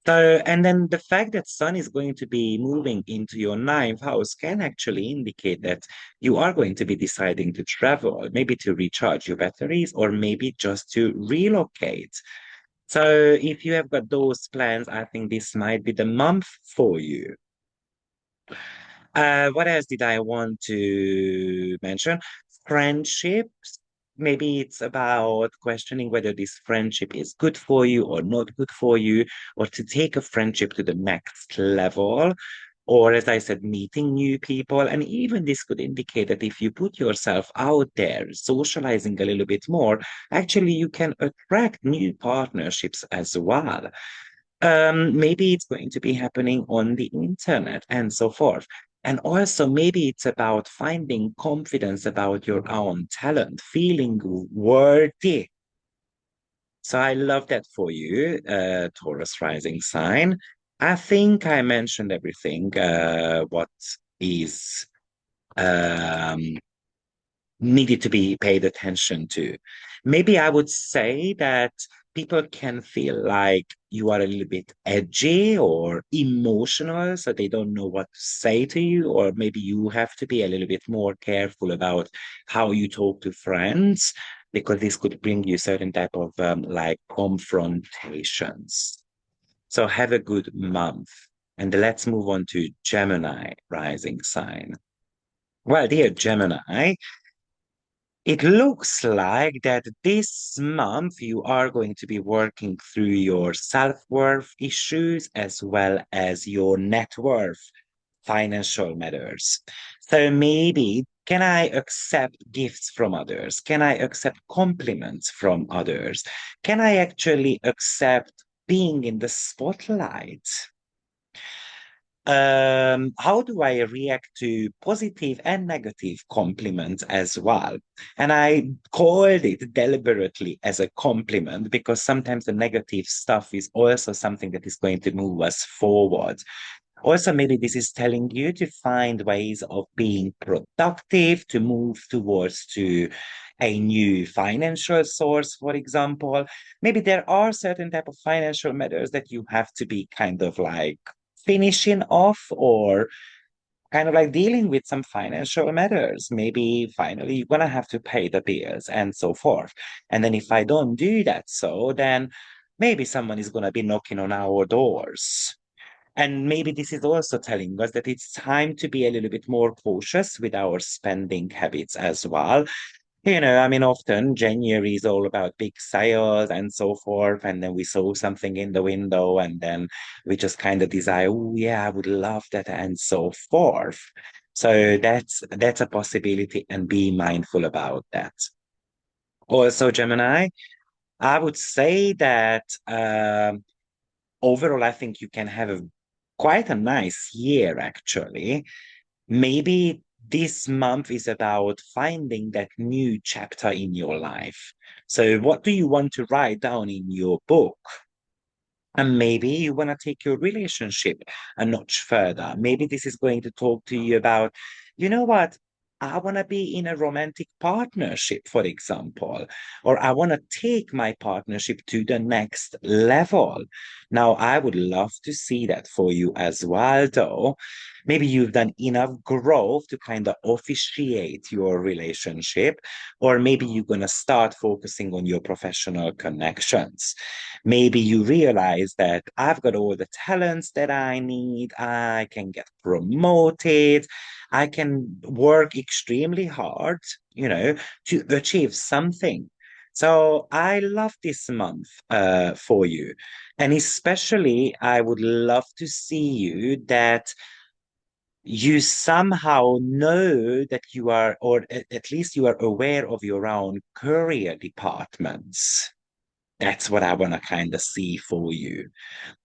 So, and then the fact that Sun is going to be moving into your ninth house can actually indicate that you are going to be deciding to travel, maybe to recharge your batteries, or maybe just to relocate. So, if you have got those plans, I think this might be the month for you. What else did I want to mention? Friendships. Maybe it's about questioning whether this friendship is good for you or not good for you, or to take a friendship to the next level. Or, as I said, meeting new people. And even this could indicate that if you put yourself out there, socializing a little bit more, actually you can attract new partnerships as well. Maybe it's going to be happening on the internet and so forth. And also, maybe it's about finding confidence about your own talent, feeling worthy. So I love that for you, Taurus rising sign. I think I mentioned everything, what is um, needed to be paid attention to. Maybe I would say that people can feel like you are a little bit edgy or emotional, so they don't know what to say to you, or maybe you have to be a little bit more careful about how you talk to friends, because this could bring you certain type of like confrontations. So have a good month. And let's move on to Gemini rising sign. Well, dear Gemini, it looks like that this month you are going to be working through your self-worth issues as well as your net worth, financial matters. So maybe can I accept gifts from others? Can I accept compliments from others? Can I actually accept being in the spotlight? How do I react to positive and negative compliments as well? And I called it deliberately as a compliment because sometimes the negative stuff is also something that is going to move us forward. Also, maybe this is telling you to find ways of being productive, to move towards to a new financial source, for example. Maybe there are certain type of financial matters that you have to be kind of like finishing off or kind of like dealing with some financial matters. Maybe finally you're gonna have to pay the bills and so forth. And then if I don't do that, so then maybe someone is gonna be knocking on our doors. And maybe this is also telling us that it's time to be a little bit more cautious with our spending habits as well. I mean, often January is all about big sales and so forth. And then we saw something in the window and then we just kind of desire, oh, yeah, I would love that and so forth. So that's a possibility and be mindful about that. Also, Gemini, I would say that overall, I think you can have quite a nice year, actually. Maybe this month is about finding that new chapter in your life. So, what do you want to write down in your book? And maybe you want to take your relationship a notch further. Maybe this is going to talk to you about, you know what? I want to be in a romantic partnership, for example, or I want to take my partnership to the next level. Now, I would love to see that for you as well, though. Maybe you've done enough growth to kind of officiate your relationship, or maybe you're going to start focusing on your professional connections. Maybe you realize that I've got all the talents that I need. I can get promoted. I can work extremely hard, to achieve something. So I love this month for you. And especially, I would love to see you that you somehow know that you are, or at least you are aware of your own career departments. That's what I want to kind of see for you.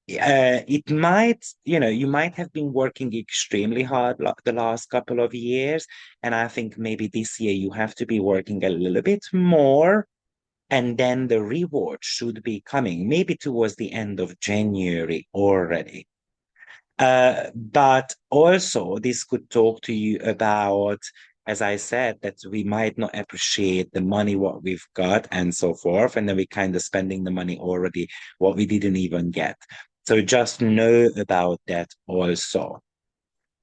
It might, you might have been working extremely hard the last couple of years. And I think maybe this year you have to be working a little bit more. And then the reward should be coming, maybe towards the end of January already. But also, this could talk to you about, as I said, that we might not appreciate the money what we've got and so forth, and then we kind of spending the money already what we didn't even get. So just know about that also.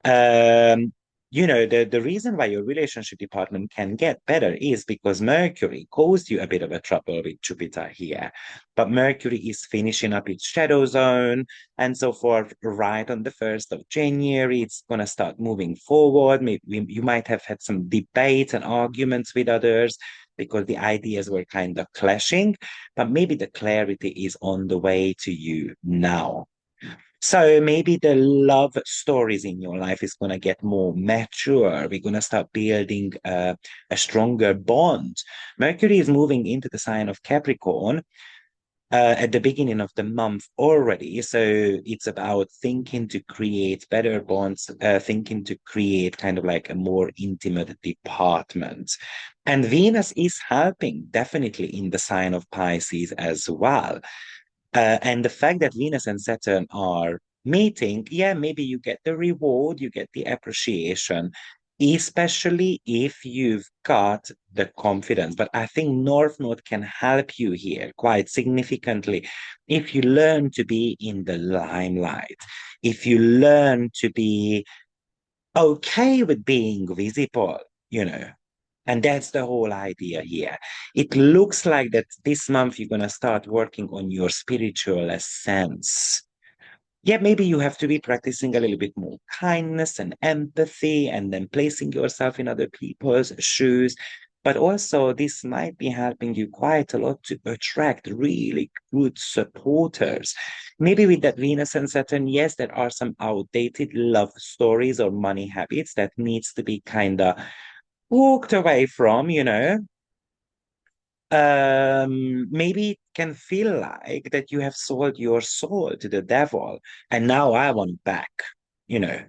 Um, the reason why your relationship department can get better is because Mercury caused you a bit of a trouble with Jupiter here. But Mercury is finishing up its shadow zone and so forth right on the 1st of January. It's going to start moving forward. Maybe you might have had some debates and arguments with others because the ideas were kind of clashing, but maybe the clarity is on the way to you now. So maybe the love stories in your life is going to get more mature. We're going to start building a stronger bond. Mercury is moving into the sign of Capricorn at the beginning of the month already. So it's about thinking to create better bonds, thinking to create kind of like a more intimate department. And Venus is helping definitely in the sign of Pisces as well. And the fact that Venus and Saturn are meeting, yeah, maybe you get the reward, you get the appreciation especially if you've got the confidence. But I think North Node can help you here quite significantly if you learn to be in the limelight, if you learn to be okay with being visible, you know. And that's the whole idea here. It looks like that this month you're going to start working on your spiritual essence. Yeah, maybe you have to be practicing a little bit more kindness and empathy and then placing yourself in other people's shoes. But also, this might be helping you quite a lot to attract really good supporters. Maybe with that Venus and Saturn, yes, there are some outdated love stories or money habits that needs to be kind of walked away from, you know. Maybe it can feel like that you have sold your soul to the devil and now I want back, you know.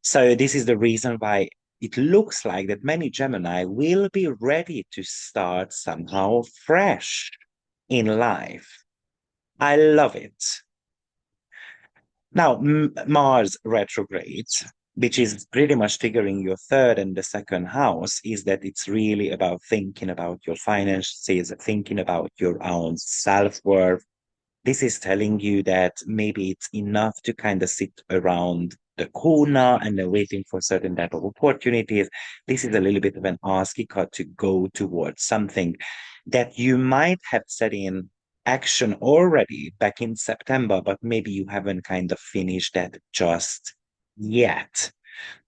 So this is the reason why it looks like that many Gemini will be ready to start somehow fresh in life. I love it. Now, Mars retrograde, which is pretty much triggering your third and the second house, is that it's really about thinking about your finances, thinking about your own self-worth. This is telling you that maybe it's enough to kind of sit around the corner and then waiting for certain type of opportunities. This is a little bit of an ASCII card to go towards something that you might have set in action already back in September, but maybe you haven't kind of finished that just yet.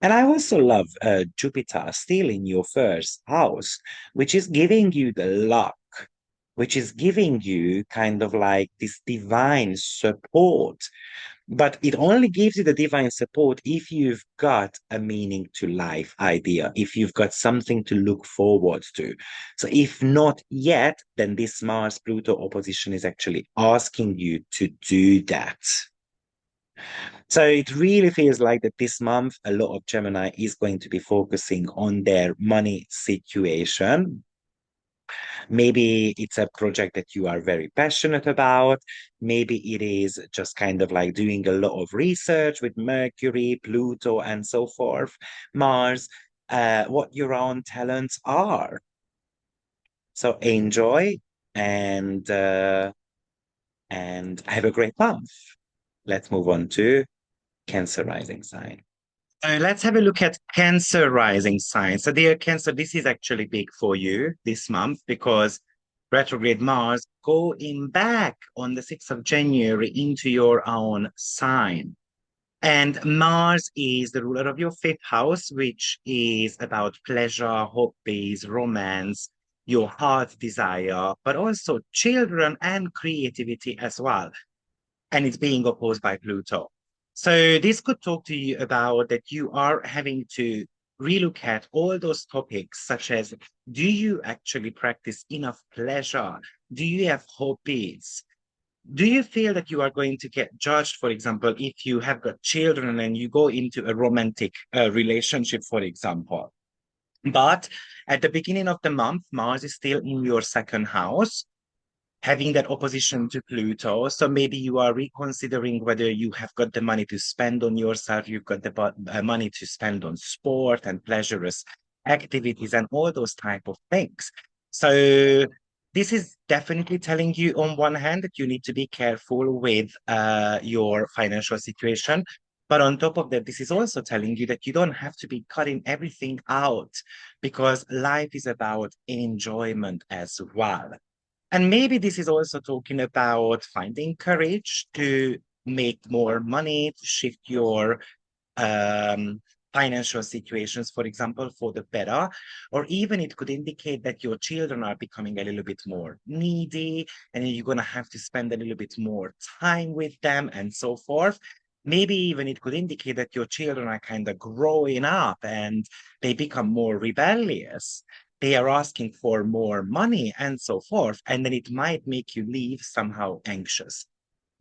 And I also love Jupiter still in your first house, which is giving you the luck, which is giving you kind of like this divine support. But it only gives you the divine support if you've got a meaning to life idea, if you've got something to look forward to. So if not yet, then this Mars Pluto opposition is actually asking you to do that. So it really feels like that this month, a lot of Gemini is going to be focusing on their money situation. Maybe it's a project that you are very passionate about. Maybe it is just kind of like doing a lot of research with Mercury, Pluto, and so forth, Mars, what your own talents are. So enjoy and have a great month. Let's move on to Cancer rising sign. Let's have a look at Cancer rising sign. So, dear Cancer, this is actually big for you this month because retrograde Mars going back on the 6th of January into your own sign. And Mars is the ruler of your fifth house, which is about pleasure, hobbies, romance, your heart desire, but also children and creativity as well. And it's being opposed by Pluto. So this could talk to you about that you are having to relook at all those topics, such as, do you actually practice enough pleasure? Do you have hobbies? Do you feel that you are going to get judged, for example, if you have got children and you go into a romantic relationship, for example? But at the beginning of the month, Mars is still in your second house, having that opposition to Pluto. So maybe you are reconsidering whether you have got the money to spend on yourself, you've got the money to spend on sport and pleasurous activities and all those type of things. So this is definitely telling you on one hand that you need to be careful with your financial situation. But on top of that, this is also telling you that you don't have to be cutting everything out because life is about enjoyment as well. And maybe this is also talking about finding courage to make more money, to shift your um, financial situations, for example, for the better. Or even it could indicate that your children are becoming a little bit more needy and you're going to have to spend a little bit more time with them and so forth. Maybe even it could indicate that your children are kind of growing up and they become more rebellious. They are asking for more money and so forth. And then it might make you leave somehow anxious.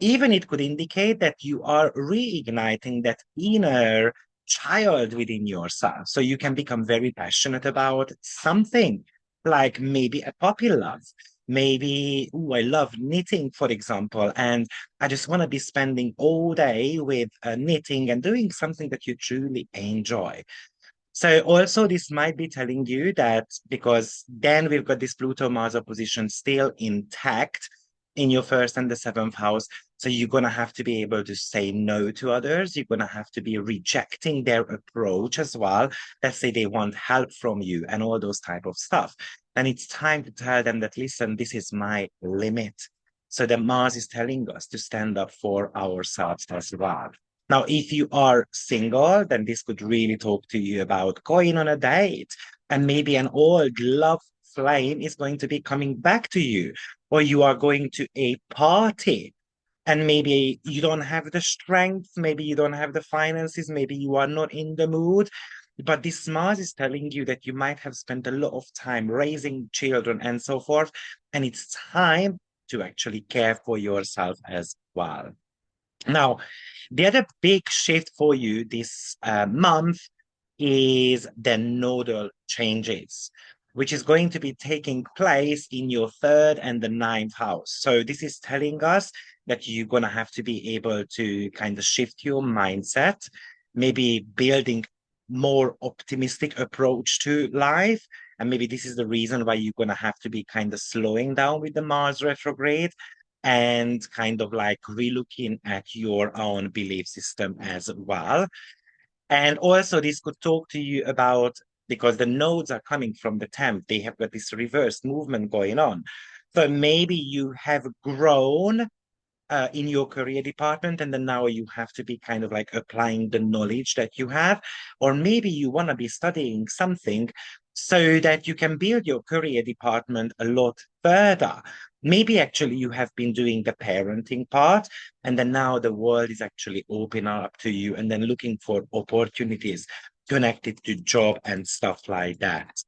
Even it could indicate that you are reigniting that inner child within yourself. So you can become very passionate about something, like maybe a puppy love. Maybe, oh, I love knitting, for example, and I just want to be spending all day with knitting and doing something that you truly enjoy. So also this might be telling you that because then we've got this Pluto-Mars opposition still intact in your first and the seventh house. So you're going to have to be able to say no to others. You're going to have to be rejecting their approach as well. Let's say they want help from you and all those type of stuff. And it's time to tell them that, listen, this is my limit. So the Mars is telling us to stand up for ourselves as well. Now, if you are single, then this could really talk to you about going on a date, and maybe an old love flame is going to be coming back to you, or you are going to a party and maybe you don't have the strength, maybe you don't have the finances, maybe you are not in the mood. But this Mars is telling you that you might have spent a lot of time raising children and so forth, and it's time to actually care for yourself as well. Now, the other big shift for you this month is the nodal changes, which is going to be taking place in your third and the ninth house. So this is telling us that you're going to have to be able to kind of shift your mindset, maybe building more optimistic approach to life. And maybe this is the reason why you're going to have to be kind of slowing down with the Mars retrograde and kind of like relooking at your own belief system as well. And also, this could talk to you about, because the nodes are coming from the 10th, they have got this reverse movement going on. So maybe you have grown in your career department, and then now you have to be kind of like applying the knowledge that you have, or maybe you want to be studying something so that you can build your career department a lot further. Maybe actually you have been doing the parenting part, and then now the world is actually opening up to you and then looking for opportunities connected to job and stuff like that.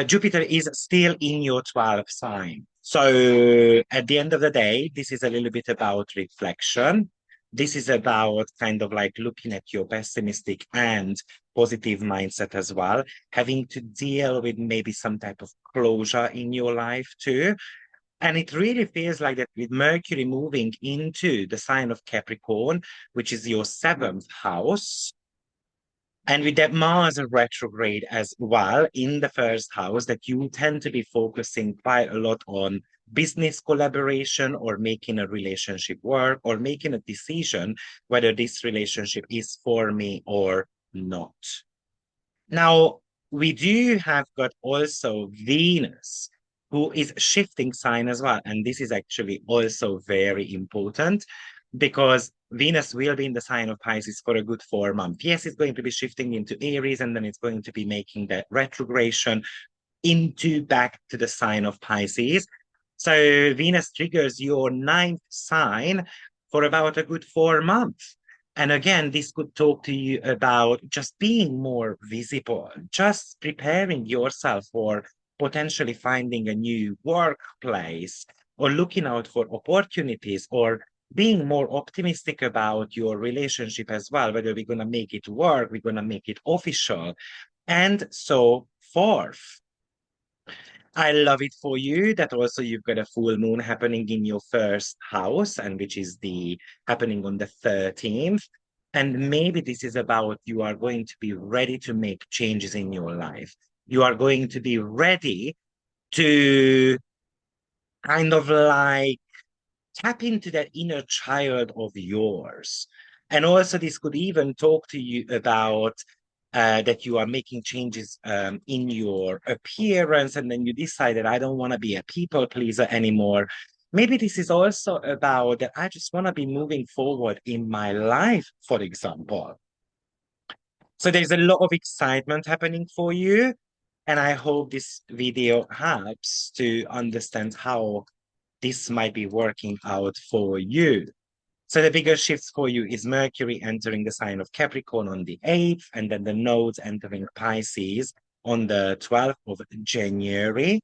Jupiter is still in your 12th sign. So at the end of the day, this is a little bit about reflection. This is about kind of like looking at your pessimistic and positive mindset as well, having to deal with maybe some type of closure in your life too. And it really feels like that with Mercury moving into the sign of Capricorn, which is your seventh house, and with that Mars retrograde as well in the first house, that you tend to be focusing quite a lot on business collaboration or making a relationship work or making a decision whether this relationship is for me or not. Now, we do have got also Venus, who is shifting sign as well. And this is actually also very important because Venus will be in the sign of Pisces for a good 4 months. Yes, it's going to be shifting into Aries, and then it's going to be making that retrogression into back to the sign of Pisces. So Venus triggers your ninth sign for about a good 4 months. And again, this could talk to you about just being more visible, just preparing yourself for potentially finding a new workplace or looking out for opportunities or being more optimistic about your relationship as well, whether we're going to make it work, we're going to make it official, and so forth. I love it for you that also you've got a full moon happening in your first house, and which is the happening on the 13th. And maybe this is about you are going to be ready to make changes in your life. You are going to be ready to kind of like tap into that inner child of yours. And also, this could even talk to you about that you are making changes in your appearance, and then you decide that I don't want to be a people pleaser anymore. Maybe this is also about that I just want to be moving forward in my life, for example. So there's a lot of excitement happening for you. And I hope this video helps to understand how this might be working out for you. So the bigger shifts for you is Mercury entering the sign of Capricorn on the 8th, and then the nodes entering Pisces on the 12th of January.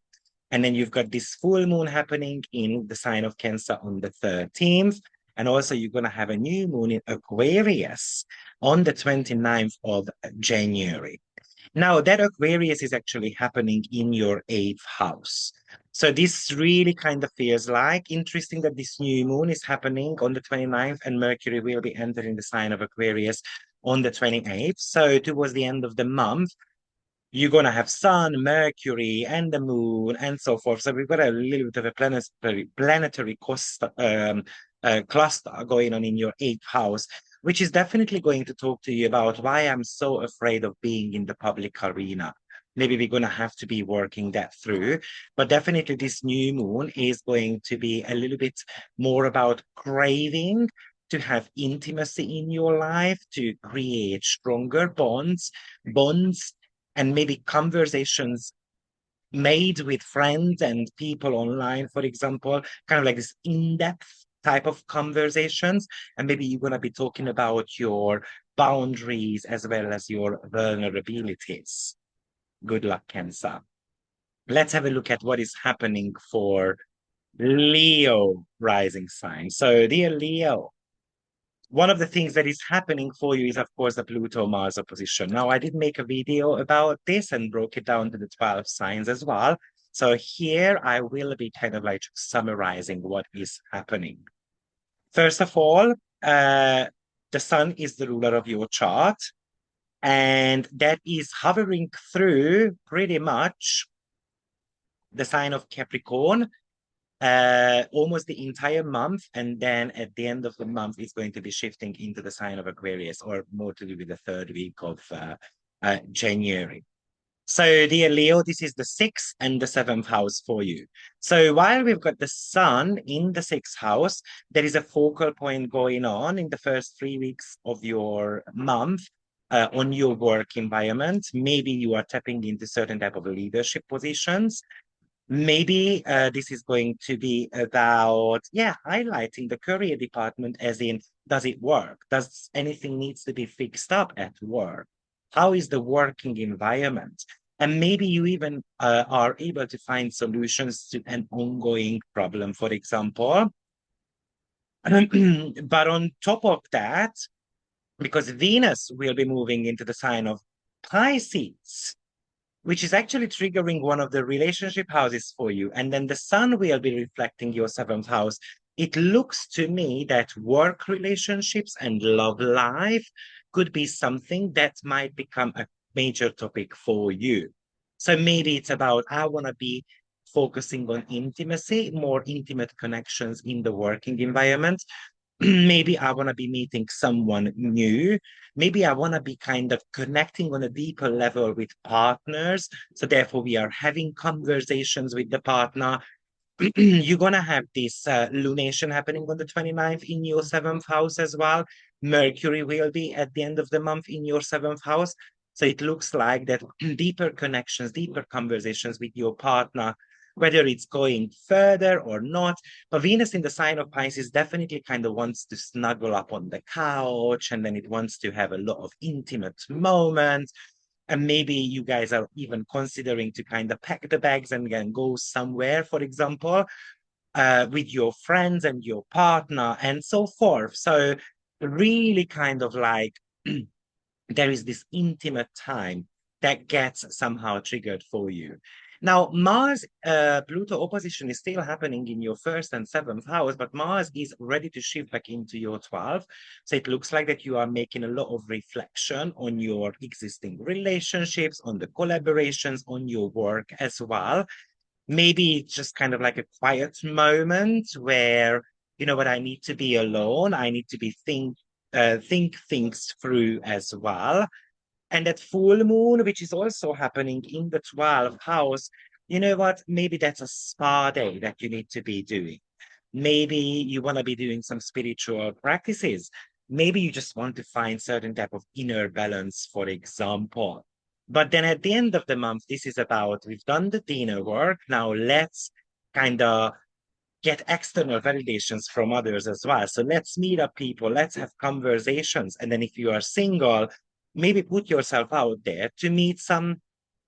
And then you've got this full moon happening in the sign of Cancer on the 13th. And also you're going to have a new moon in Aquarius on the 29th of January. Now, that Aquarius is actually happening in your 8th house. So this really kind of feels like interesting that this new moon is happening on the 29th, and Mercury will be entering the sign of Aquarius on the 28th. So towards the end of the month, you're going to have Sun, Mercury, and the Moon, and so forth. So we've got a little bit of a planetary cluster going on in your eighth house, which is definitely going to talk to you about why I'm so afraid of being in the public arena. Maybe we're going to have to be working that through. But definitely this new moon is going to be a little bit more about craving to have intimacy in your life, to create stronger bonds and maybe conversations made with friends and people online, for example, kind of like this in-depth type of conversations. And maybe you're going to be talking about your boundaries as well as your vulnerabilities. Good luck, Cancer. Let's have a look at what is happening for Leo rising sign. So, dear Leo, one of the things that is happening for you is, of course, the Pluto-Mars opposition. Now, I did make a video about this and broke it down to the 12 signs as well. So here I will be kind of like summarizing what is happening. First of all, the sun is the ruler of your chart, and that is hovering through pretty much the sign of Capricorn almost the entire month, and then at the end of the month it's going to be shifting into the sign of Aquarius, or more to do with the third week of January. So dear Leo, this is the 6th and the 7th house for you. So while we've got the sun in the 6th house, there is a focal point going on in the first 3 weeks of your month on your work environment. Maybe you are tapping into certain type of leadership positions. Maybe this is going to be about, highlighting the career department, as in, does it work? Does anything needs to be fixed up at work? How is the working environment? And maybe you even are able to find solutions to an ongoing problem, for example. But on top of that, because Venus will be moving into the sign of Pisces, which is actually triggering one of the relationship houses for you. And then the sun will be reflecting your 7th house. It looks to me that work relationships and love life could be something that might become a major topic for you. So maybe it's about, I want to be focusing on intimacy, more intimate connections in the working environment. Maybe I want to be meeting someone new. Maybe I want to be kind of connecting on a deeper level with partners. So therefore, we are having conversations with the partner. You're going to have this lunation happening on the 29th in your 7th house as well. Mercury will be at the end of the month in your 7th house. So it looks like that deeper connections, deeper conversations with your partner, whether it's going further or not. But Venus in the sign of Pisces definitely kind of wants to snuggle up on the couch, and then it wants to have a lot of intimate moments. And maybe you guys are even considering to kind of pack the bags and then go somewhere, for example, with your friends and your partner and so forth. So really kind of like there is this intimate time that gets somehow triggered for you. Now, Mars Pluto opposition is still happening in your 1st and 7th house, but Mars is ready to shift back into your 12th. So it looks like that you are making a lot of reflection on your existing relationships, on the collaborations, on your work as well. Maybe it's just kind of like a quiet moment where, you know what, I need to be alone. I need to be think things through as well. And that full moon, which is also happening in the 12th house, you know what? Maybe that's a spa day that you need to be doing. Maybe you want to be doing some spiritual practices. Maybe you just want to find certain type of inner balance, for example. But then at the end of the month, this is about, we've done the inner work. Now let's kind of get external validations from others as well. So let's meet up people, let's have conversations. And then if you are single, maybe put yourself out there to meet some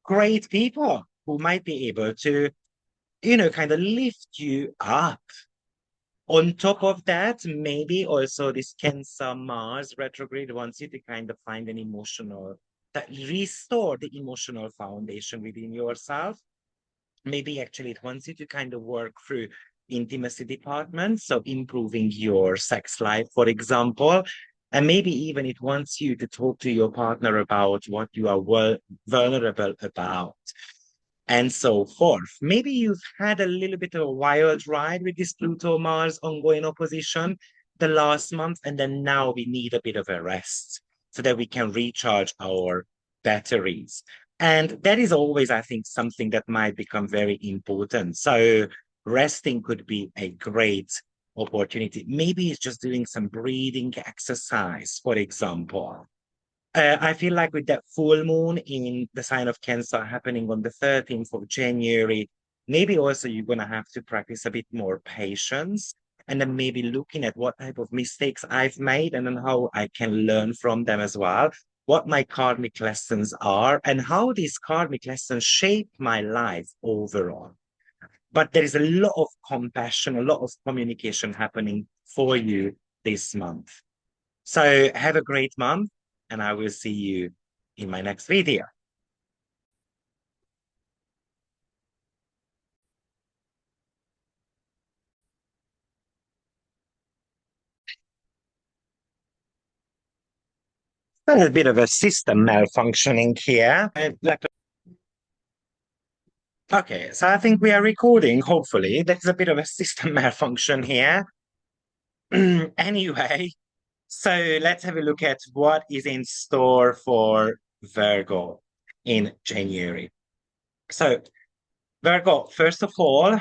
great people who might be able to, kind of lift you up. On top of that, maybe also this Cancer Mars retrograde wants you to kind of find an emotional, that restore the emotional foundation within yourself. Maybe actually it wants you to kind of work through intimacy department, so improving your sex life, for example. And maybe even it wants you to talk to your partner about what you are vulnerable about, and so forth. Maybe you've had a little bit of a wild ride with this Pluto Mars ongoing opposition the last month, and then now we need a bit of a rest so that we can recharge our batteries. And that is always, I think, something that might become very important. So resting could be a great opportunity. Maybe it's just doing some breathing exercise, for example. I feel like with that full moon in the sign of Cancer happening on the 13th of January, maybe also you're going to have to practice a bit more patience and then maybe looking at what type of mistakes I've made and then how I can learn from them as well, what my karmic lessons are, and how these karmic lessons shape my life overall. But there is a lot of compassion, a lot of communication happening for you this month. So have a great month, and I will see you in my next video. There's a bit of a system malfunctioning here. Okay, so I think we are recording, hopefully. There's a bit of a system malfunction here. Anyway, so let's have a look at what is in store for Virgo in January. So, Virgo, first of all,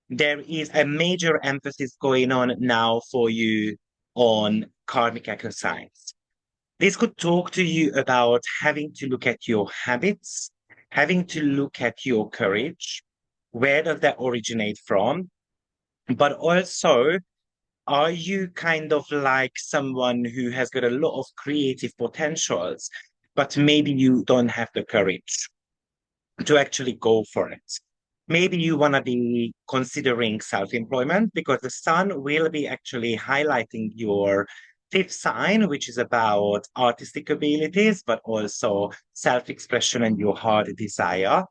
there is a major emphasis going on now for you on karmic exercise. This could talk to you about having to look at your habits, having to look at your courage. Where does that originate from? But also, are you kind of like someone who has got a lot of creative potentials, but maybe you don't have the courage to actually go for it? Maybe you want to be considering self-employment because the sun will be actually highlighting your fifth sign, which is about artistic abilities, but also self-expression and your heart desire.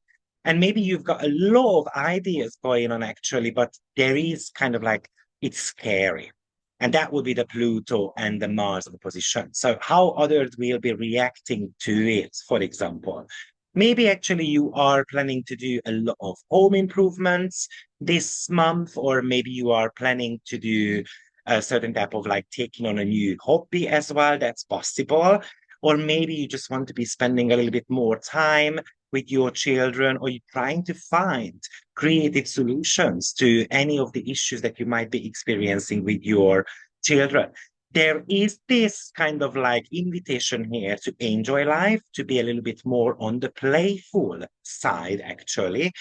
And maybe you've got a lot of ideas going on actually, but there is kind of like, it's scary. And that would be the Pluto and the Mars opposition. So how others will be reacting to it, for example. Maybe actually you are planning to do a lot of home improvements this month, or maybe you are planning to do a certain type of like taking on a new hobby as well. That's possible. Or maybe you just want to be spending a little bit more time with your children, or you're trying to find creative solutions to any of the issues that you might be experiencing with your children. There is this kind of like invitation here to enjoy life, to be a little bit more on the playful side, actually.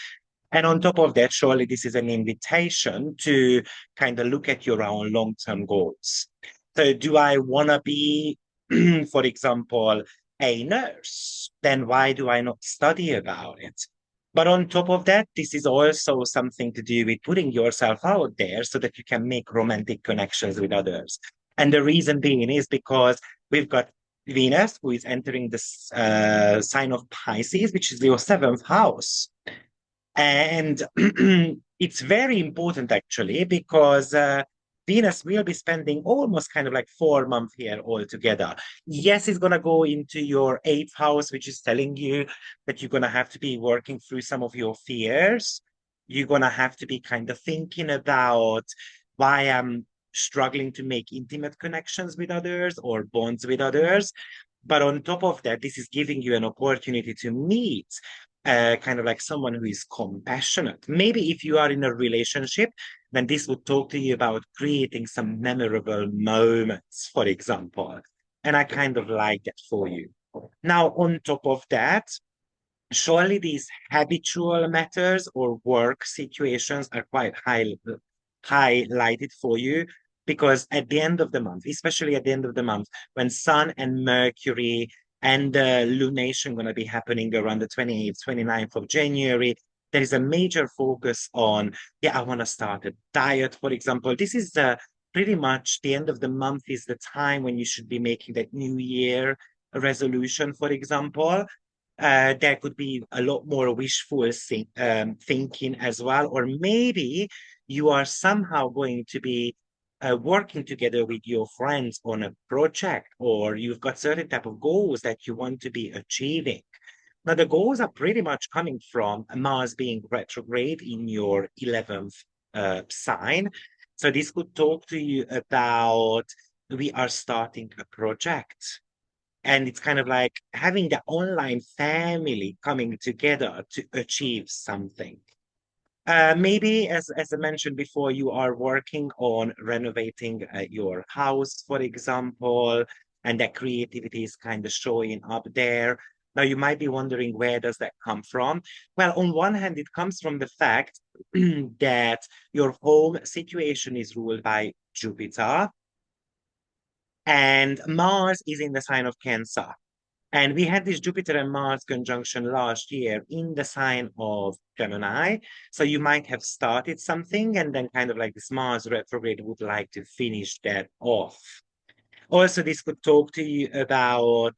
And on top of that, surely this is an invitation to kind of look at your own long-term goals. So do I want to be, for example, a nurse? Then why do I not study about it? But on top of that, this is also something to do with putting yourself out there so that you can make romantic connections with others. And the reason being is because we've got Venus, who is entering this sign of Pisces, which is your seventh house. And it's very important actually because Venus will be spending almost kind of like 4 months here altogether. Yes, it's going to go into your eighth house, which is telling you that you're going to have to be working through some of your fears. You're going to have to be kind of thinking about why I'm struggling to make intimate connections with others or bonds with others. But on top of that, this is giving you an opportunity to meet kind of like someone who is compassionate. Maybe if you are in a relationship, then this would talk to you about creating some memorable moments, for example. And I kind of like that for you. Now, on top of that, surely these habitual matters or work situations are quite highlighted for you because at the end of the month, especially at the end of the month, when Sun and Mercury and the lunation going to be happening around the 28th, 29th of January, there is a major focus on, yeah, I want to start a diet, for example. This is pretty much the end of the month is the time when you should be making that New Year resolution, for example. There could be a lot more wishful thinking as well, or maybe you are somehow going to be working together with your friends on a project, or you've got certain type of goals that you want to be achieving. Now, the goals are pretty much coming from Mars being retrograde in your 11th sign. So this could talk to you about we are starting a project. And it's kind of like having the online family coming together to achieve something. Maybe, as I mentioned before, you are working on renovating your house, for example, and that creativity is kind of showing up there. Now, you might be wondering, where does that come from? Well, on one hand, it comes from the fact that your home situation is ruled by Jupiter, and Mars is in the sign of Cancer. And we had this Jupiter and Mars conjunction last year in the sign of Gemini. So you might have started something, and then kind of like this Mars retrograde would like to finish that off. Also, this could talk to you about,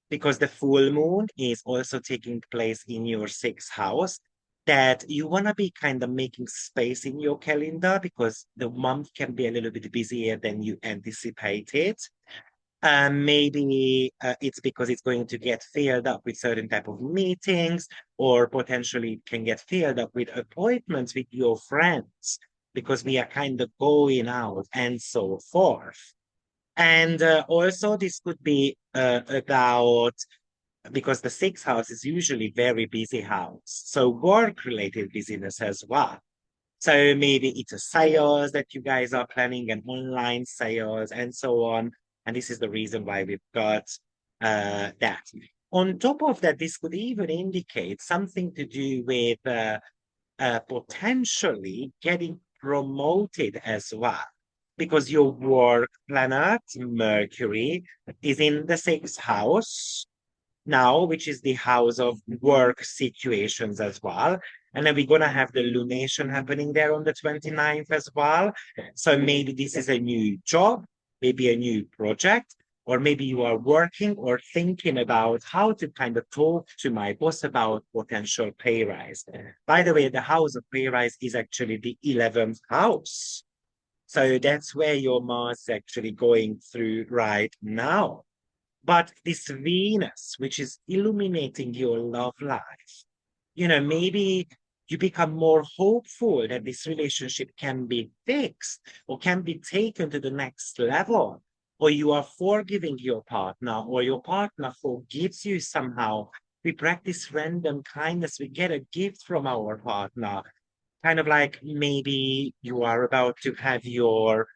because the full moon is also taking place in your sixth house, that you want to be kind of making space in your calendar because the month can be a little bit busier than you anticipated. Maybe it's because it's going to get filled up with certain type of meetings, or potentially it can get filled up with appointments with your friends because we are kind of going out and so forth. And also this could be about, because the sixth house is usually very busy house, so work related busyness as well. So maybe it's a sales that you guys are planning, an online sales and so on. And this is the reason why we've got that. On top of that, this could even indicate something to do with potentially getting promoted as well. Because your work planet, Mercury, is in the sixth house now, which is the house of work situations as well. And then we're going to have the lunation happening there on the 29th as well. So maybe this is a new job, maybe a new project, or maybe you are working or thinking about how to kind of talk to my boss about potential pay rise. By the way, the house of pay rise is actually the 11th house. So that's where your Mars is actually going through right now. But this Venus, which is illuminating your love life, maybe you become more hopeful that this relationship can be fixed or can be taken to the next level, or you are forgiving your partner, or your partner forgives you somehow. We practice random kindness. We get a gift from our partner. Kind of like maybe you are about to have your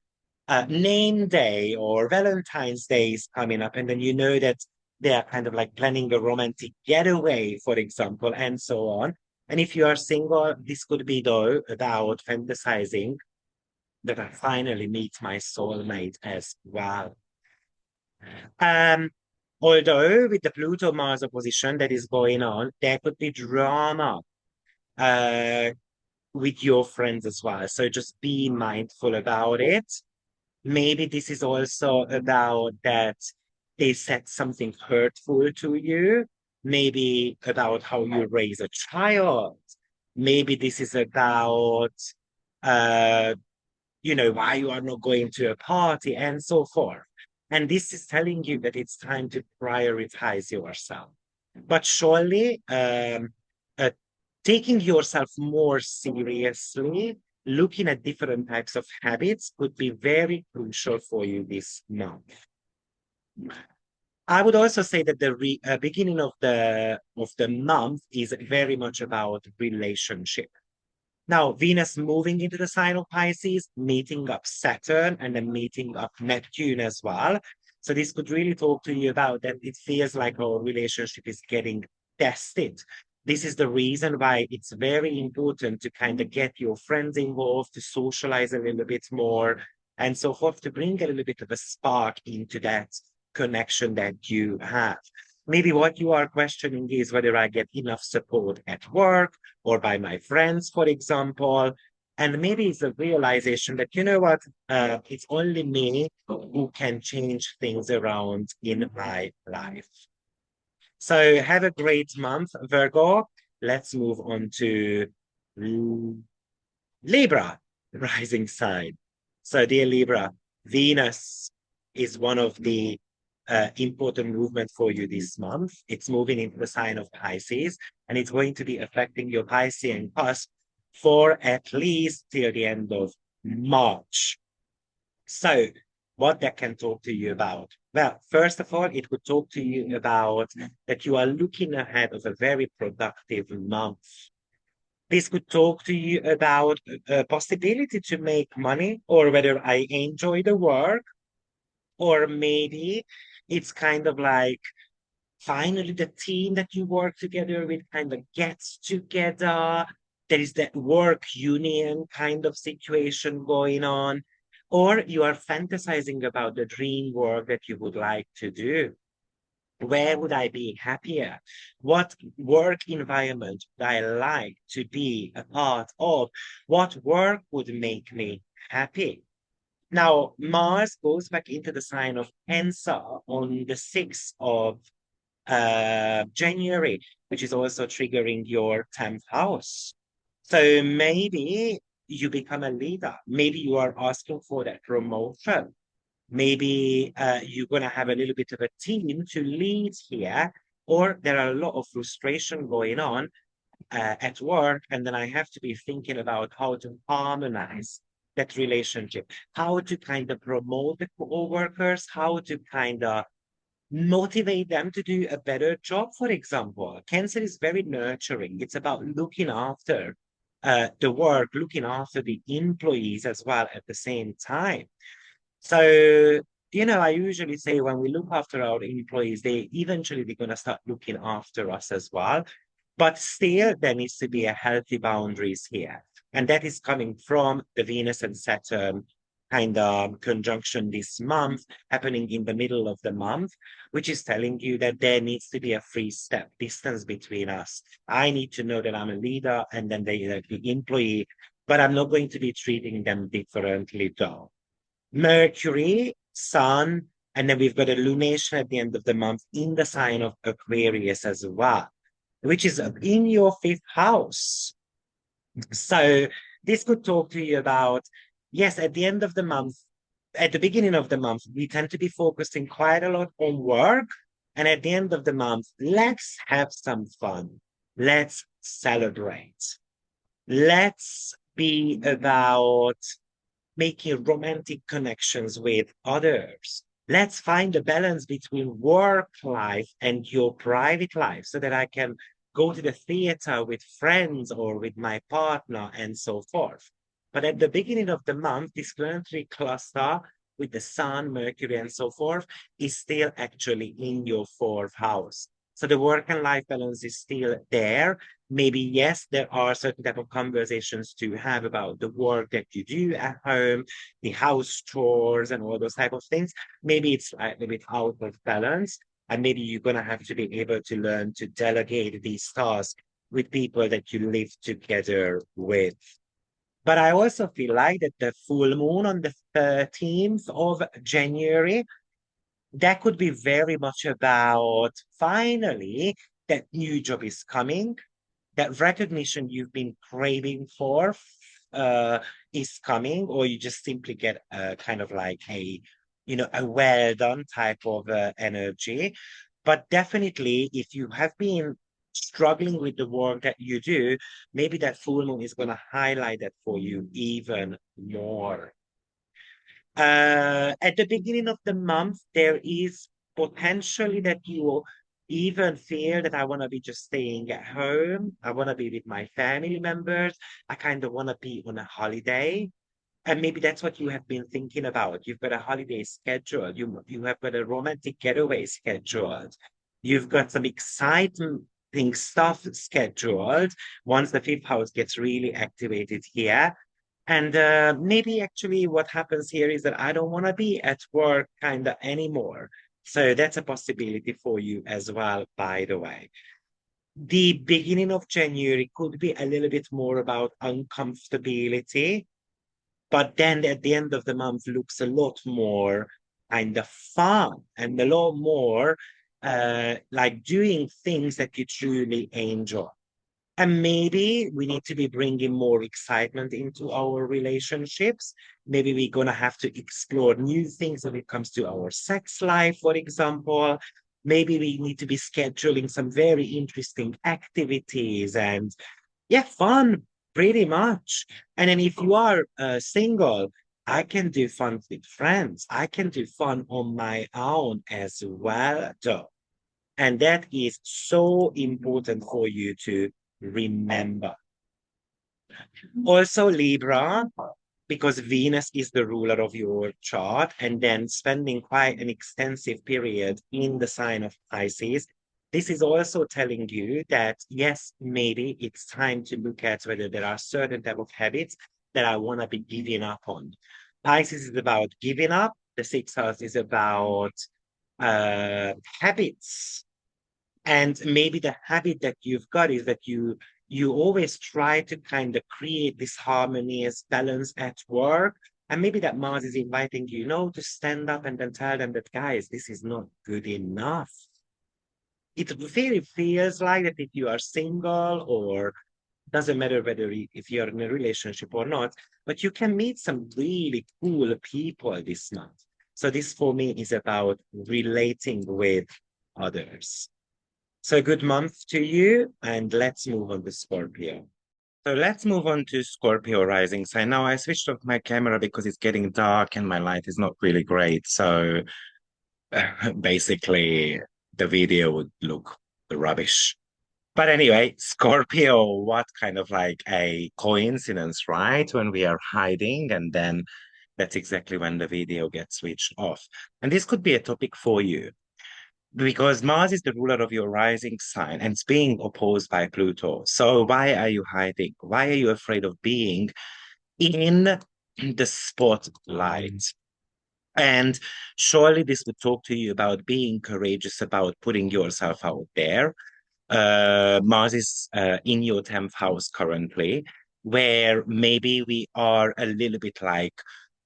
name day or Valentine's Day is coming up, and then you know that they are kind of like planning a romantic getaway, for example, and so on. And if you are single, this could be though about fantasizing that I finally meet my soulmate as well. Um, Although with the Pluto Mars opposition that is going on, there could be drama uh with your friends as well. So just be mindful about it. Maybe this is also about that they said something hurtful to you, maybe about how you raise a child. Maybe this is about, uh, why you are not going to a party and so forth. And this is telling you that it's time to prioritize yourself. But surely, uh, taking yourself more seriously, looking at different types of habits could be very crucial for you this month. I would also say that the beginning of the month is very much about relationship. Now, Venus moving into the sign of Pisces, meeting up Saturn and then meeting up Neptune as well. So this could really talk to you about that it feels like our relationship is getting tested. This is the reason why it's very important to kind of get your friends involved, to socialize a little bit more, and so forth, to bring a little bit of a spark into that connection that you have. Maybe what you are questioning is whether I get enough support at work or by my friends, for example. And maybe it's a realization that, you know what, it's only me who can change things around in my life. So have a great month, Virgo. Let's move on to Libra, rising sign. So, dear Libra, Venus is one of the important movement for you this month. It's moving into the sign of Pisces, and it's going to be affecting your Piscean cusp for at least till the end of March. So, what that can talk to you about? Well, first of all, it would talk to you about that you are looking ahead of a very productive month. This could talk to you about a possibility to make money, or whether I enjoy the work, or maybe it's kind of like finally the team that you work together with kind of gets together. There is that work union kind of situation going on, or you are fantasizing about the dream work that you would like to do. Where would I be happier? What work environment would I like to be a part of? What work would make me happy? Now, Mars goes back into the sign of Cancer on the 6th of January, which is also triggering your 10th house. So maybe you become a leader. Maybe you are asking for that promotion. Maybe you're going to have a little bit of a team to lead here, or there are a lot of frustration going on at work, and then I have to be thinking about how to harmonize that relationship, how to kind of promote the co-workers, how to kind of motivate them to do a better job, for example. Cancer is very nurturing. It's about looking after the work, looking after the employees as well at the same time. So, I usually say when we look after our employees, they're going to start looking after us as well. But still, there needs to be a healthy boundaries here. And that is coming from the Venus and Saturn kind of conjunction this month, happening in the middle of the month, which is telling you that there needs to be a free step distance between us. I need to know that I'm a leader, and then the employee, but I'm not going to be treating them differently though. Mercury, Sun, and then we've got a lunation at the end of the month in the sign of Aquarius as well, which is in your 5th house. So this could talk to you about, yes, at the end of the month, at the beginning of the month, we tend to be focusing quite a lot on work. And at the end of the month, let's have some fun. Let's celebrate. Let's be about making romantic connections with others. Let's find a balance between work life and your private life so that I can go to the theater with friends or with my partner and so forth. But at the beginning of the month, this planetary cluster with the Sun, Mercury, and so forth is still actually in your 4th house. So the work and life balance is still there. Maybe, yes, there are certain type of conversations to have about the work that you do at home, the house chores and all those type of things. Maybe it's a little bit out of balance, and maybe you're going to have to be able to learn to delegate these tasks with people that you live together with. But I also feel like that the full moon on the 13th of January, that could be very much about finally that new job is coming, that recognition you've been craving for uh, is coming, or you just simply get a kind of like a well done type of energy. But definitely, if you have been struggling with the work that you do, maybe that full moon is going to highlight that for you even more. At the beginning of the month, there is potentially that you will even feel that I want to be just staying at home. I want to be with my family members. I kind of want to be on a holiday. And maybe that's what you have been thinking about. You've got a holiday scheduled. You have got a romantic getaway scheduled. You've got some exciting stuff scheduled once the 5th house gets really activated here. And maybe actually what happens here is that I don't want to be at work kind of anymore. So that's a possibility for you as well, by the way. The beginning of January could be a little bit more about uncomfortability, but then at the end of the month looks a lot more kind of fun and a lot more like doing things that you truly enjoy. And maybe we need to be bringing more excitement into our relationships. Maybe we're going to have to explore new things when it comes to our sex life, for example. Maybe we need to be scheduling some very interesting activities and, yeah, fun, pretty much. And then if you are single, I can do fun with friends. I can do fun on my own as well, though. And that is so important for you to remember. Also, Libra, because Venus is the ruler of your chart, and then spending quite an extensive period in the sign of Pisces, this is also telling you that, yes, maybe it's time to look at whether there are certain type of habits that I want to be giving up on. Pisces is about giving up. The sixth house is about habits, and maybe the habit that you've got is that you always try to kind of create this harmonious balance at work. And maybe that Mars is inviting you, to stand up and then tell them that, guys, this is not good enough. It very feels like that if you are single, or doesn't matter whether if you're in a relationship or not, but you can meet some really cool people this month. So this for me is about relating with others. So good month to you, and let's move on to Scorpio. So let's move on to Scorpio rising sign. Now I switched off my camera because it's getting dark and my light is not really great. So basically the video would look rubbish. But anyway, Scorpio, what kind of like a coincidence, right? When we are hiding, and then that's exactly when the video gets switched off. And this could be a topic for you, because Mars is the ruler of your rising sign and it's being opposed by Pluto. So why are you hiding? Why are you afraid of being in the spotlight? And surely this would talk to you about being courageous, about putting yourself out there. Mars is in your 10th house currently, where maybe we are a little bit like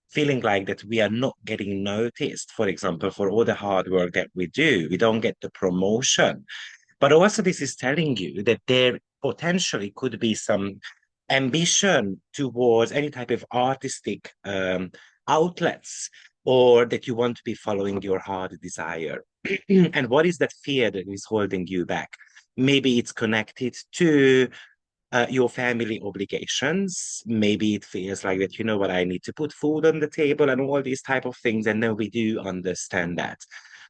feeling like that we are not getting noticed, for example, for all the hard work that we do. We don't get the promotion. But also, this is telling you that there potentially could be some ambition towards any type of artistic outlets, or that you want to be following your heart desire. And what is that fear that is holding you back? Maybe it's connected to your family obligations. Maybe it feels like that, what, I need to put food on the table and all these type of things. And then we do understand that.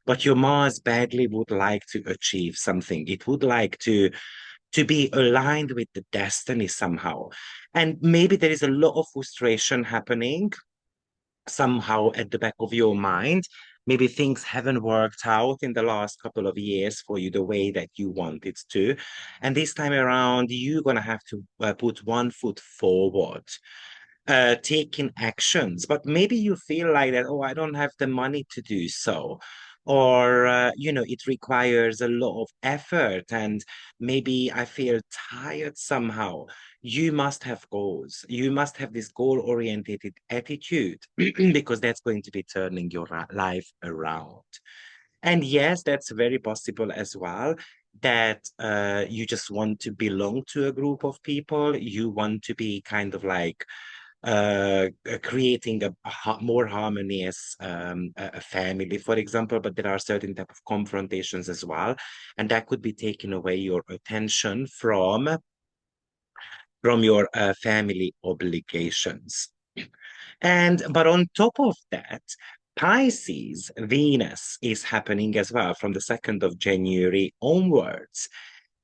But your Mars badly would like to achieve something. It would like to be aligned with the destiny somehow. And maybe there is a lot of frustration happening somehow at the back of your mind. Maybe things haven't worked out in the last couple of years for you the way that you want it to. And this time around, you're going to have to put one foot forward, taking actions. But maybe you feel like that, oh, I don't have the money to do so. Or, it requires a lot of effort, and maybe I feel tired somehow. You must have goals. You must have this goal-oriented attitude because that's going to be turning your life around. And yes, that's very possible as well, that you just want to belong to a group of people. You want to be kind of like creating a more harmonious a family, for example, but there are certain type of confrontations as well, and that could be taking away your attention from your family obligations. And but on top of that, Pisces Venus is happening as well from the 2nd of January onwards.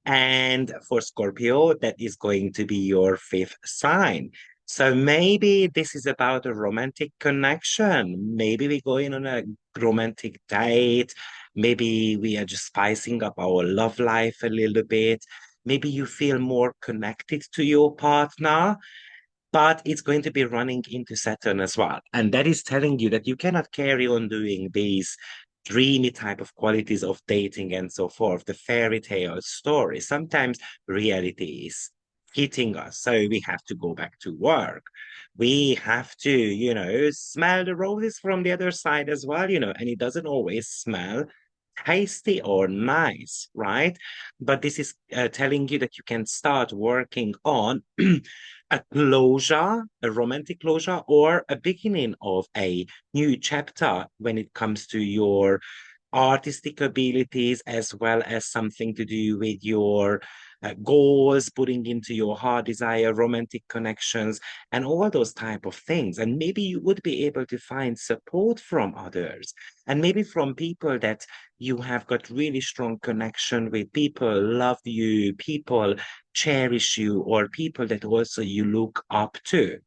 And for Scorpio, that is going to be your 5th sign. So maybe this is about a romantic connection. Maybe we're going on a romantic date. Maybe we are just spicing up our love life a little bit. Maybe you feel more connected to your partner, but it's going to be running into Saturn as well. And that is telling you that you cannot carry on doing these dreamy type of qualities of dating and so forth, the fairy tale story. Sometimes reality is hitting us. So we have to go back to work. We have to, smell the roses from the other side as well, and it doesn't always smell tasty or nice, right? But this is telling you that you can start working on a closure, a romantic closure, or a beginning of a new chapter when it comes to your artistic abilities, as well as something to do with your goals, putting into your heart desire, romantic connections, and all those type of things. And maybe you would be able to find support from others, and maybe from people that you have got really strong connection with. People love you, people cherish you, or people that also you look up to.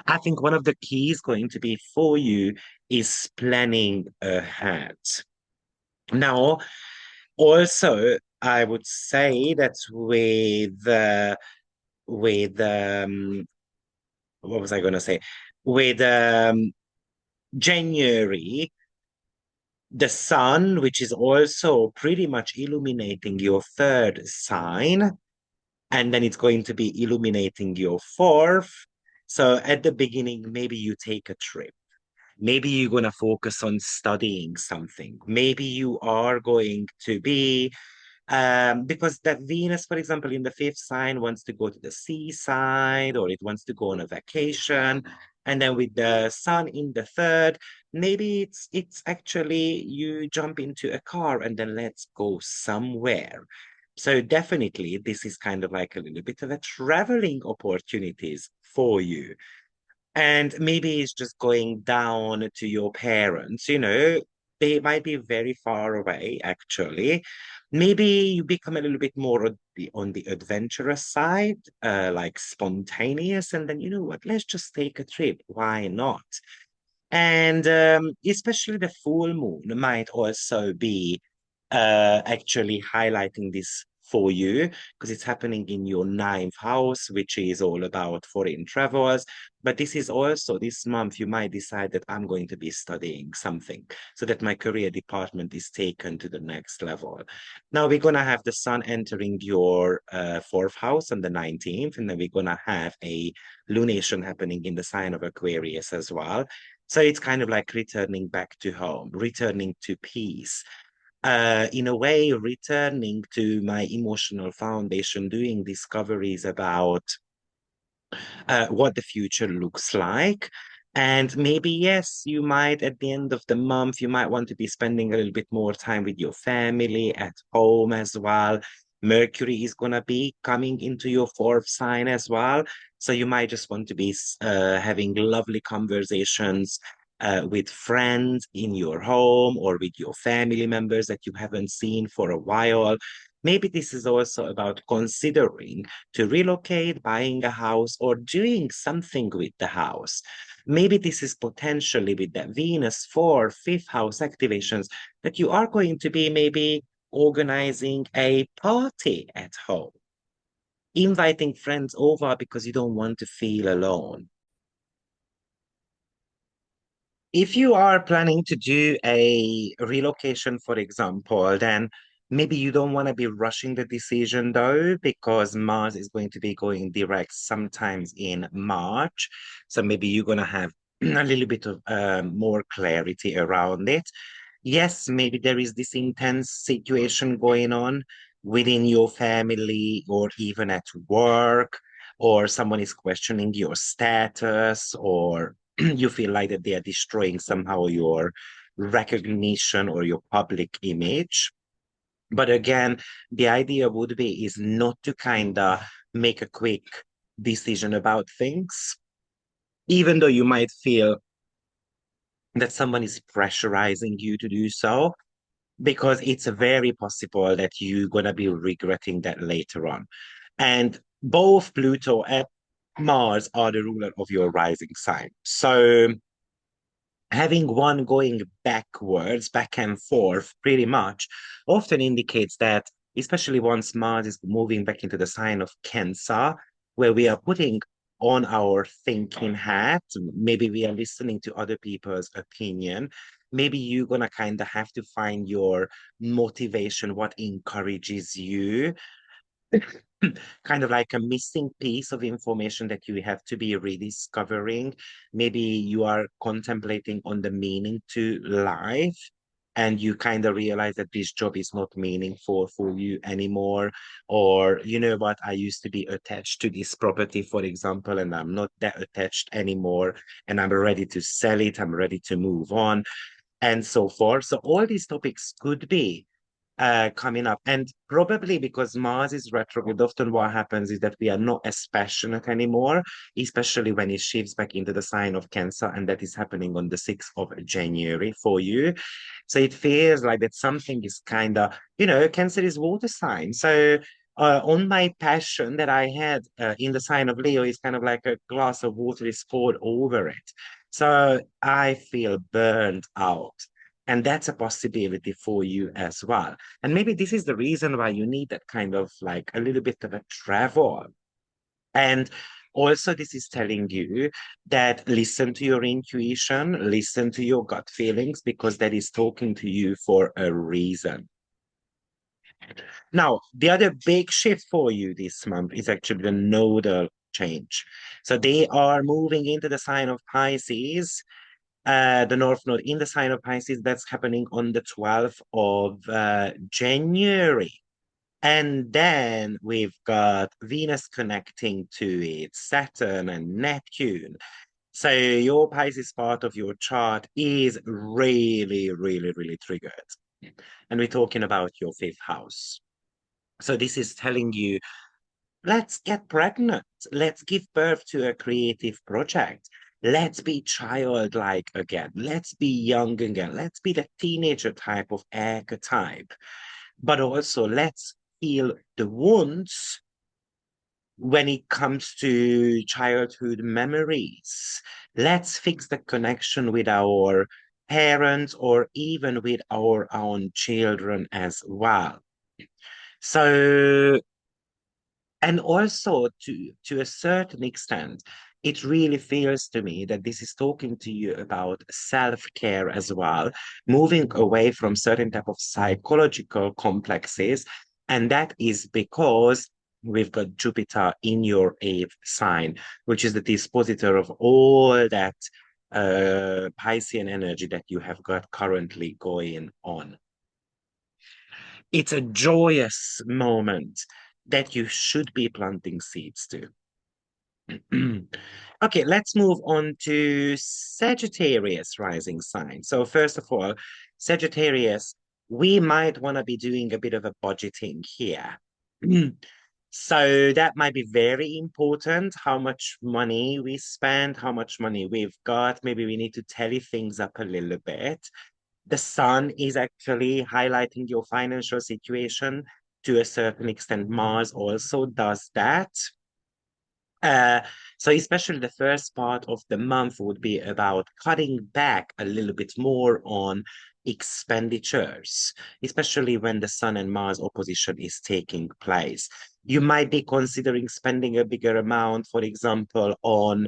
I think one of the keys going to be for you is planning ahead. Now, also, I would say that with what was I going to say? With January, the sun, which is also pretty much illuminating your third sign, and then it's going to be illuminating your fourth. So at the beginning, maybe you take a trip. Maybe you're going to focus on studying something. Maybe you are going to be, because that Venus, for example, in the fifth sign wants to go to the seaside, or it wants to go on a vacation. And then with the sun in the third, maybe it's actually you jump into a car and then let's go somewhere. So definitely this is kind of like a little bit of a traveling opportunities for you. And maybe it's just going down to your parents, they might be very far away, actually. Maybe you become a little bit more on the adventurous side, like spontaneous, and then you know what, let's just take a trip. Why not? And especially the full moon might also be actually highlighting this for you, because it's happening in your ninth house, which is all about foreign travels. But this is also this month, you might decide that I'm going to be studying something so that my career department is taken to the next level. Now we're going to have the sun entering your fourth house on the 19th, and then we're going to have a lunation happening in the sign of Aquarius as well. So it's kind of like returning back to home, returning to peace, in a way, returning to my emotional foundation, doing discoveries about what the future looks like. And maybe, yes, you might, at the end of the month, you might want to be spending a little bit more time with your family at home as well. Mercury is going to be coming into your fourth sign as well. So you might just want to be having lovely conversations with friends in your home, or with your family members that you haven't seen for a while. Maybe this is also about considering to relocate, buying a house, or doing something with the house. Maybe this is potentially with the Venus 4, fifth house activations that you are going to be maybe organizing a party at home, inviting friends over because you don't want to feel alone. If you are planning to do a relocation, for example, then maybe you don't want to be rushing the decision though, because Mars is going to be going direct sometimes in March. So maybe you're going to have a little bit of more clarity around it. Yes, maybe there is this intense situation going on within your family, or even at work, or someone is questioning your status, or you feel like that they are destroying somehow your recognition or your public image. But again, the idea would be is not to kind of make a quick decision about things, even though you might feel that someone is pressurizing you to do so, because it's very possible that you're going to be regretting that later on. And both Pluto and Mars are the ruler of your rising sign. So having one going backwards, back and forth, pretty much, often indicates that, especially once Mars is moving back into the sign of Cancer, where we are putting on our thinking hat, maybe we are listening to other people's opinion. Maybe you're gonna kind of have to find your motivation, what encourages you, kind of like a missing piece of information that you have to be rediscovering. Maybe you are contemplating on the meaning to life. and you kind of realize that this job is not meaningful for you anymore, or you know what, I used to be attached to this property, for example, and I'm not that attached anymore, and I'm ready to sell it, I'm ready to move on, and so forth. So all these topics could be coming up. And probably because Mars is retrograde, often what happens is that we are not as passionate anymore, especially when it shifts back into the sign of Cancer, and that is happening on the 6th of January for you. So it feels like that something is kind of, Cancer is water sign. So on my passion that I had in the sign of Leo is kind of like a glass of water is poured over it. So I feel burned out. And that's a possibility for you as well. And maybe this is the reason why you need that kind of like a little bit of a travel. And also, this is telling you that listen to your intuition, listen to your gut feelings, because that is talking to you for a reason. Now, the other big shift for you this month is actually the nodal change. So they are moving into the sign of Pisces, the North Node in the sign of Pisces. That's happening on the 12th of January. And then we've got Venus connecting to it, Saturn and Neptune. So your Pisces part of your chart is really, really, really triggered. And we're talking about your fifth house. So this is telling you, let's get pregnant. Let's give birth to a creative project. Let's be childlike again. Let's be young again. Let's be the teenager type of archetype. But also, let's heal the wounds when it comes to childhood memories. Let's fix the connection with our parents or even with our own children as well. So, and also to a certain extent, it really feels to me that this is talking to you about self-care as well, moving away from certain type of psychological complexes. And that is because we've got Jupiter in your eighth sign, which is the dispositor of all that Piscean energy that you have got currently going on. It's a joyous moment that you should be planting seeds to. Okay, let's move on to Sagittarius rising sign. So first of all, Sagittarius, we might want to be doing a bit of a budgeting here. So that might be very important, how much money we spend, how much money we've got. Maybe we need to tally things up a little bit. The sun is actually highlighting your financial situation to a certain extent. Mars also does that. Uh, so especially the first part of the month would be about cutting back a little bit more on expenditures, especially when the Sun and Mars opposition is taking place. You might be considering spending a bigger amount, for example, on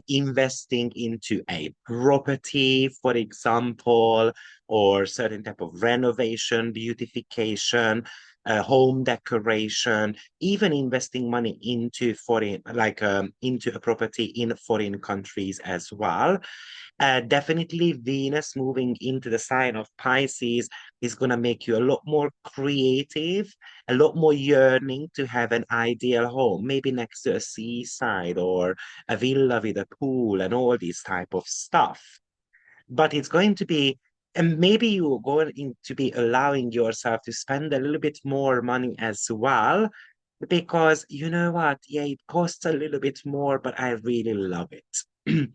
investing into a property, for example, or certain type of renovation, beautification, home decoration, even investing money into foreign, like into a property in foreign countries as well. Definitely Venus moving into the sign of Pisces is going to make you a lot more creative, a lot more yearning to have an ideal home, maybe next to a seaside or a villa with a pool and all this type of stuff. But it's going to be, and maybe you're going to be allowing yourself to spend a little bit more money as well, because you know what? Yeah, it costs a little bit more, but I really love it.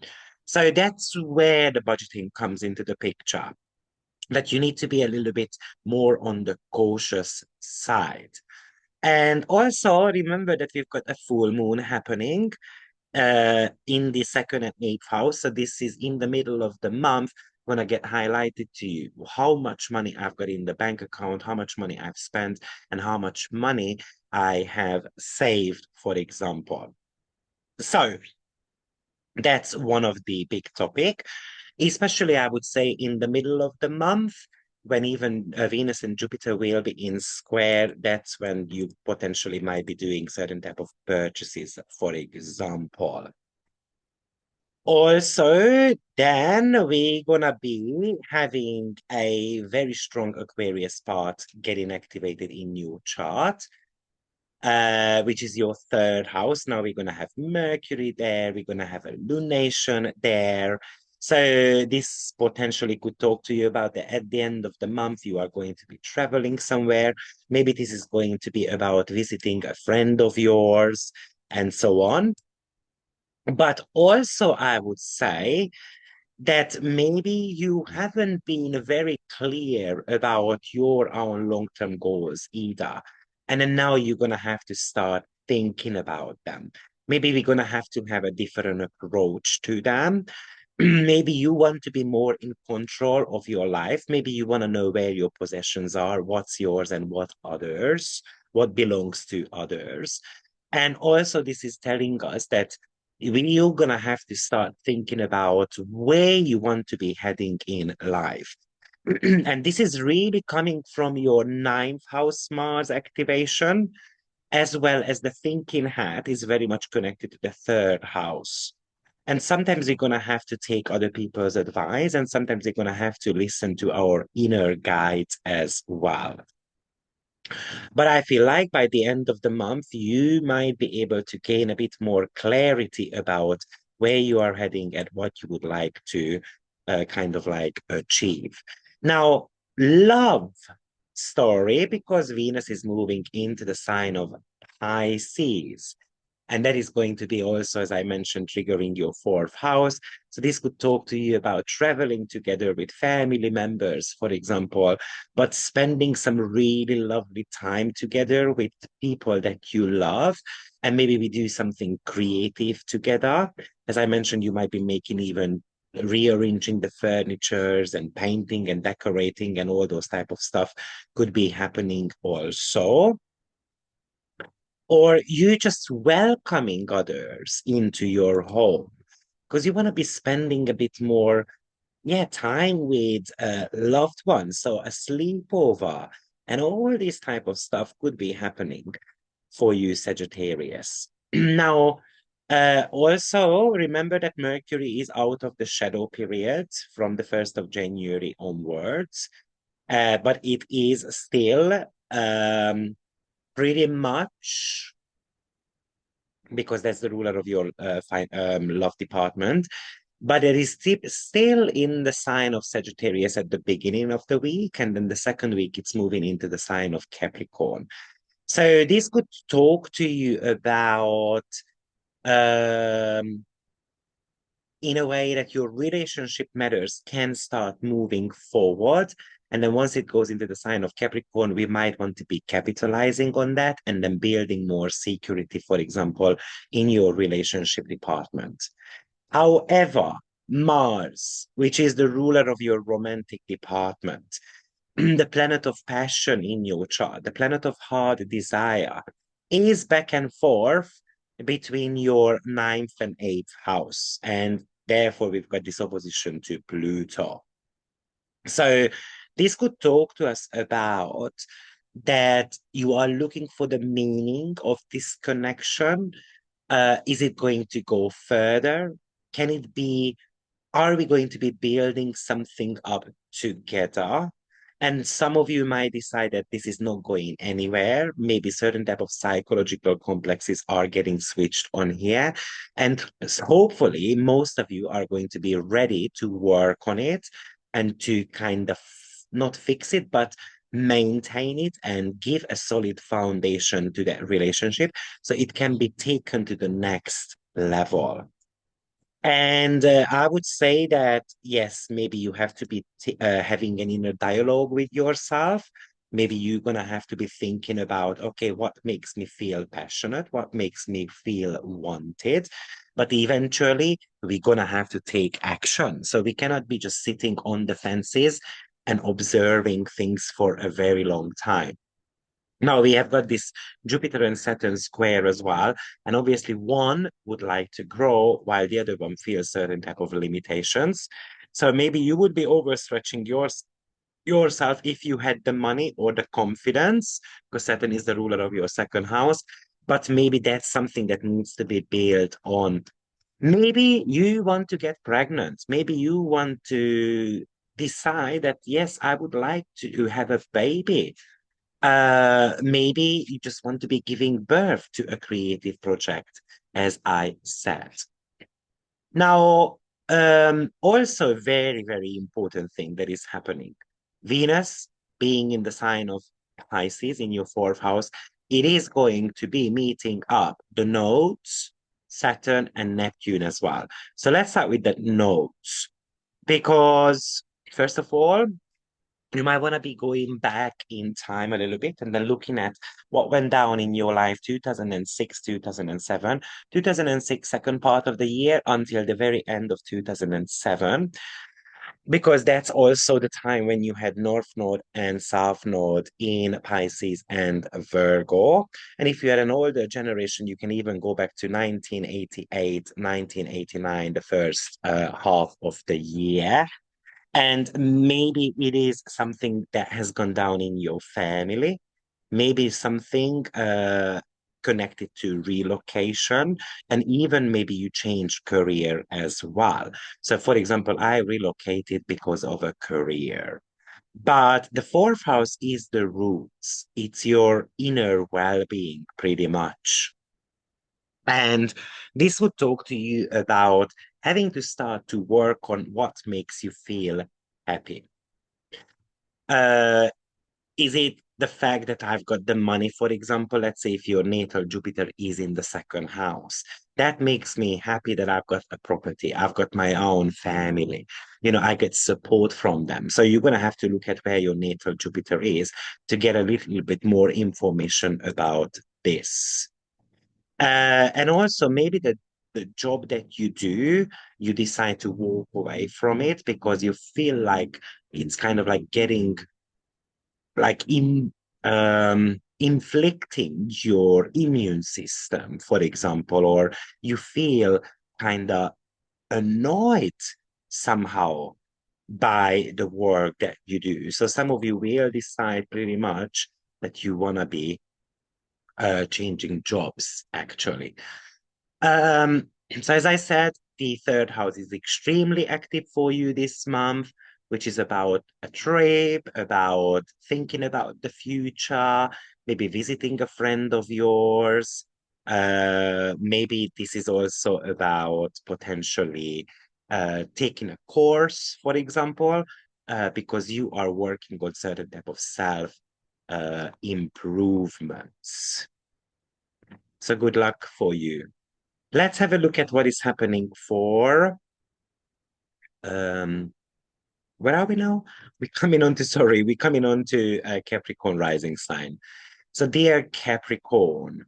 So that's where the budgeting comes into the picture, that you need to be a little bit more on the cautious side. And also remember that we've got a full moon happening in the second and eighth house. So this is in the middle of the month, gonna get highlighted to you how much money I've got in the bank account, how much money I've spent, and how much money I have saved, for example. So that's one of the big topic, especially I would say in the middle of the month when even Venus and Jupiter will be in square. That's when you potentially might be doing certain type of purchases, for example. Also, then we're gonna be having a very strong Aquarius part getting activated in your chart, which is your third house. Now we're gonna have Mercury there, we're gonna have a lunation there. So this potentially could talk to you about that at the end of the month, you are going to be traveling somewhere. Maybe this is going to be about visiting a friend of yours and so on. But also, I would say that maybe you haven't been very clear about your own long-term goals either. And then now you're going to have to start thinking about them. Maybe we're going to have to have a different approach to them. Maybe you want to be more in control of your life. Maybe you want to know where your possessions are, what's yours and what others, what belongs to others. And also, this is telling us that you're going to have to start thinking about where you want to be heading in life. And this is really coming from your ninth house Mars activation, as well as the thinking hat is very much connected to the third house. And sometimes you're going to have to take other people's advice, and sometimes you're going to have to listen to our inner guides as well. But I feel like by the end of the month, you might be able to gain a bit more clarity about where you are heading and what you would like to kind of like achieve. Now, love story, because Venus is moving into the sign of Pisces. And that is going to be also, as I mentioned, triggering your fourth house. So this could talk to you about traveling together with family members, for example, but spending some really lovely time together with people that you love. And maybe we do something creative together. As I mentioned, you might be making even rearranging the furnitures and painting and decorating and all those type of stuff could be happening also, or you just welcoming others into your home because you want to be spending a bit more, yeah, time with loved ones. So a sleepover and all this type of stuff could be happening for you, Sagittarius. Now, also remember that Mercury is out of the shadow period from the 1st of January onwards, but it is still pretty much, because that's the ruler of your love department. But it is still in the sign of Sagittarius at the beginning of the week, and then the second week it's moving into the sign of Capricorn. So this could talk to you about, in a way, that your relationship matters can start moving forward. And then once it goes into the sign of Capricorn, we might want to be capitalizing on that and then building more security, for example, in your relationship department. However, Mars, which is the ruler of your romantic department, the planet of passion in your chart, the planet of hard desire, is back and forth between your ninth and eighth house. And therefore, we've got this opposition to Pluto. So this could talk to us about that you are looking for the meaning of this connection. Is it going to go further? Can it be, are we going to be building something up together? And some of you might decide that this is not going anywhere. Maybe certain type of psychological complexes are getting switched on here. And hopefully most of you are going to be ready to work on it and to kind of not fix it, but maintain it and give a solid foundation to that relationship so it can be taken to the next level. And I would say that, yes, maybe you have to be having an inner dialogue with yourself. Maybe you're going to have to be thinking about, okay, what makes me feel passionate? What makes me feel wanted? But eventually, we're going to have to take action. So we cannot be just sitting on the fences and observing things for a very long time. Now we have got this Jupiter and Saturn square as well. And obviously one would like to grow while the other one feels certain type of limitations. So maybe you would be overstretching yourself if you had the money or the confidence, because Saturn is the ruler of your second house. But maybe that's something that needs to be built on Maybe you want to get pregnant. Maybe you want to decide that, yes, I would like to have a baby. Maybe you just want to be giving birth to a creative project, as I said. Now, also a very, very important thing that is happening. Venus being in the sign of Pisces in your fourth house, it is going to be meeting up the nodes, Saturn and Neptune as well. So let's start with the nodes because first of all, you might want to be going back in time a little bit and then looking at what went down in your life 2006, 2007, 2006, second part of the year until the very end of 2007, because that's also the time when you had North Node and South Node in Pisces and Virgo. And if you had an older generation, you can even go back to 1988, 1989, the first half of the year. And maybe it is something that has gone down in your family, maybe something connected to relocation, and even maybe you changed career as well. So, for example, I relocated because of a career. But the fourth house is the roots. It's your inner well-being, pretty much. And this would talk to you about having to start to work on what makes you feel happy. Uh, is it the fact that I've got the money, for example? Let's say if your natal Jupiter is in the second house, that makes me happy that I've got a property, I've got my own family, I get support from them. So you're going to have to look at where your natal Jupiter is to get a little bit more information about this. And also maybe the job that you do, you decide to walk away from it because you feel like it's kind of like getting like inflicting your immune system, for example, or you feel kind of annoyed somehow by the work that you do. So some of you will decide pretty much that you want to be changing jobs, actually. Um, so as I said, the third house is extremely active for you this month, which is about a trip, about thinking about the future, maybe visiting a friend of yours. Maybe this is also about potentially taking a course, for example, because you are working on certain type of self improvements. So good luck for you. Let's have a look at what is happening for um where are we now? We're coming on to Capricorn rising sign. So dear Capricorn,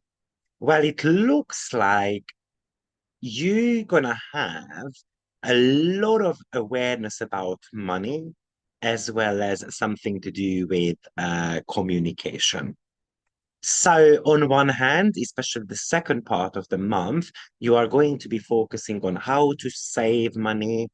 well, it looks like you're gonna have a lot of awareness about money as well as something to do with communication. So, on one hand, especially the second part of the month, you are going to be focusing on how to save money,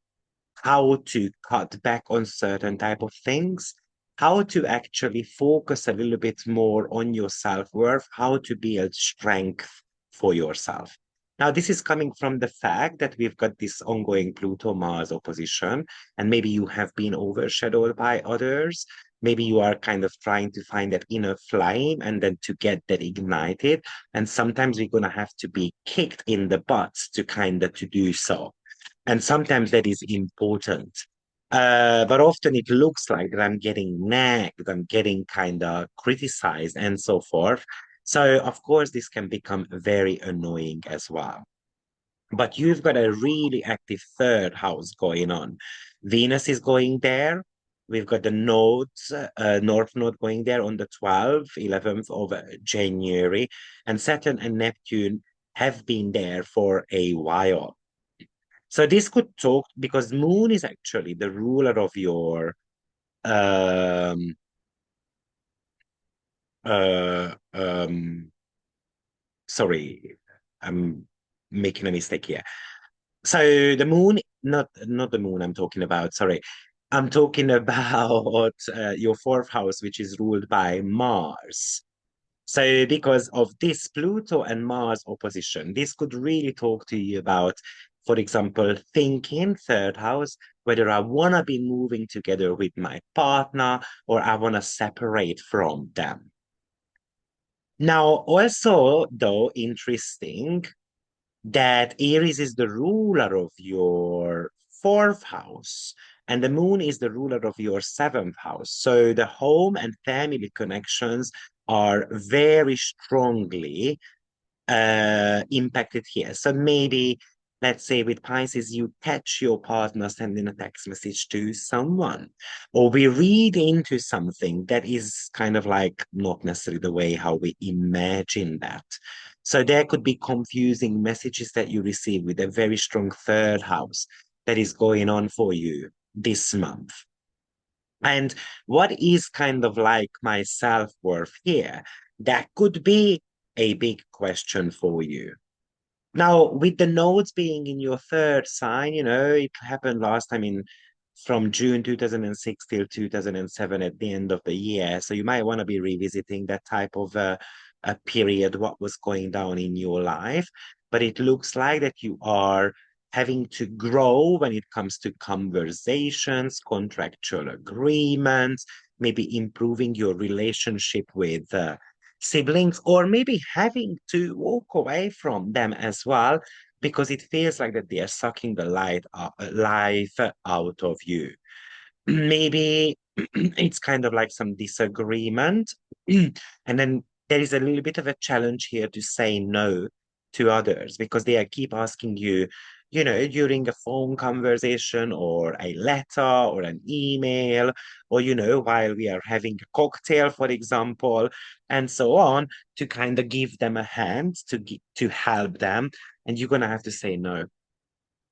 how to cut back on certain type of things, how to actually focus a little bit more on your self-worth, how to build strength for yourself. Now, this is coming from the fact that we've got this ongoing Pluto-Mars opposition, and maybe you have been overshadowed by others. Maybe you are kind of trying to find that inner flame and then to get that ignited. And sometimes we're going to have to be kicked in the butts to kind of to do so. And sometimes that is important. But often it looks like that I'm getting nagged, I'm getting kind of criticized and so forth. So, of course, this can become very annoying as well. But you've got a really active third house going on. Venus is going there. We've got the nodes, North Node going there on the 12th, 11th of January. And Saturn and Neptune have been there for a while. So this could talk because Moon is actually the ruler of your um uh um sorry, I'm making a mistake here. So the moon, not the moon I'm talking about, sorry. I'm talking about your fourth house, which is ruled by Mars. So because of this Pluto and Mars opposition, this could really talk to you about For example, thinking third house, whether I want to be moving together with my partner or I want to separate from them. Now, also, though, interesting that Aries is the ruler of your fourth house, and the moon is the ruler of your seventh house. So the home and family connections are very strongly impacted here. So maybe, let's say with Pisces, you catch your partner sending a text message to someone, or we read into something that is kind of like not necessarily the way how we imagine that. So there could be confusing messages that you receive with a very strong third house that is going on for you this month. And what is kind of like my self-worth here? That could be a big question for you. Now, with the nodes being in your third sign, it happened last time from June 2006 till 2007 at the end of the year. So you might want to be revisiting that type of a period, what was going down in your life. But it looks like that you are having to grow when it comes to conversations, contractual agreements, maybe improving your relationship with siblings, or maybe having to walk away from them as well, because it feels like that they are sucking the life out of you. Maybe it's kind of like some disagreement. And then there is a little bit of a challenge here to say no to others because they keep asking you, during a phone conversation or a letter or an email, or, while we are having a cocktail, for example, and so on, to kind of give them a hand to help them. And you're going to have to say no.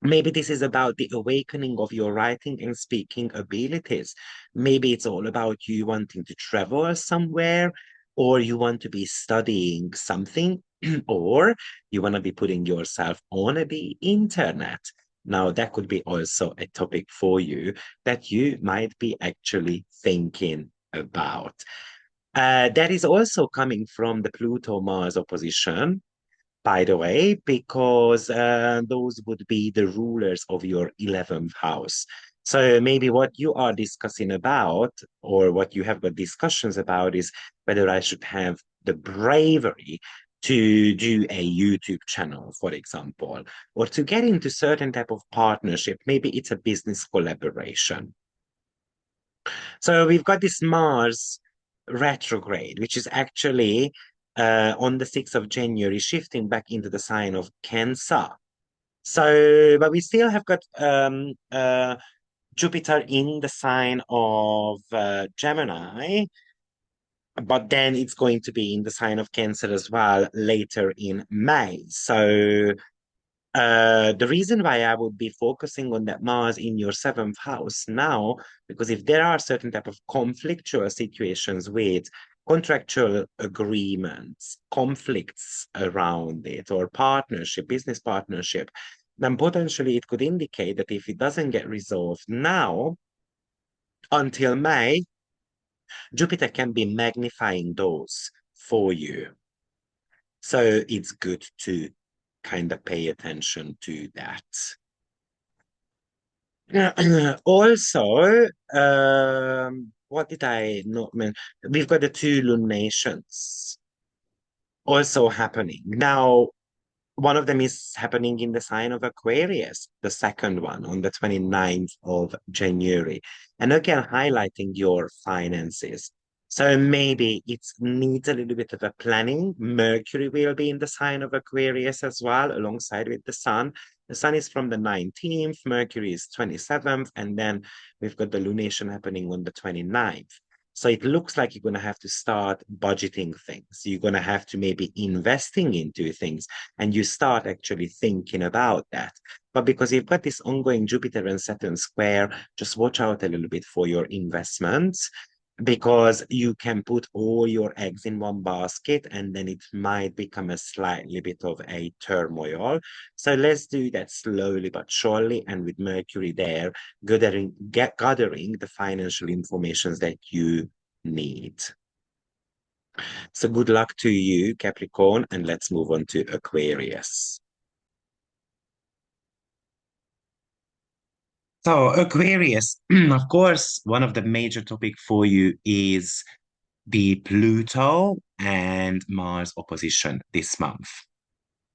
Maybe this is about the awakening of your writing and speaking abilities. Maybe it's all about you wanting to travel somewhere, or you want to be studying something, or you want to be putting yourself on the internet. Now, that could be also a topic for you that you might be actually thinking about. That is also coming from the Pluto-Mars opposition, by the way, because those would be the rulers of your 11th house. So maybe what you are discussing about, or what you have got discussions about, is whether I should have the bravery to do a YouTube channel, for example, or to get into certain type of partnership. Maybe it's a business collaboration. So we've got this Mars retrograde, which is actually on the 6th of January, shifting back into the sign of Cancer. So, but we still have got Jupiter in the sign of Gemini, but then it's going to be in the sign of Cancer as well later in May. So the reason why I would be focusing on that Mars in your seventh house now, because if there are certain type of conflictual situations with contractual agreements, conflicts around it, or partnership, business partnership, then potentially it could indicate that if it doesn't get resolved now until May, Jupiter can be magnifying those for you. So it's good to kind of pay attention to that. Also, what did I not mention? We've got the two lunations also happening. Now, one of them is happening in the sign of Aquarius, the second one on the 29th of January. And again, highlighting your finances. So maybe it needs a little bit of a planning. Mercury will be in the sign of Aquarius as well, alongside with the sun. The sun is from the 19th, Mercury is 27th, and then we've got the lunation happening on the 29th. So it looks like you're going to have to start budgeting things. You're going to have to maybe investing into things, and you start actually thinking about that. But because you've got this ongoing Jupiter and Saturn square, just watch out a little bit for your investments, because you can put all your eggs in one basket and then it might become a slightly bit of a turmoil. So let's do that slowly but surely, and with Mercury there, gathering the financial information that you need. So good luck to you, Capricorn, and let's move on to Aquarius. So, Aquarius, of course, one of the major topic for you is the Pluto and Mars opposition this month,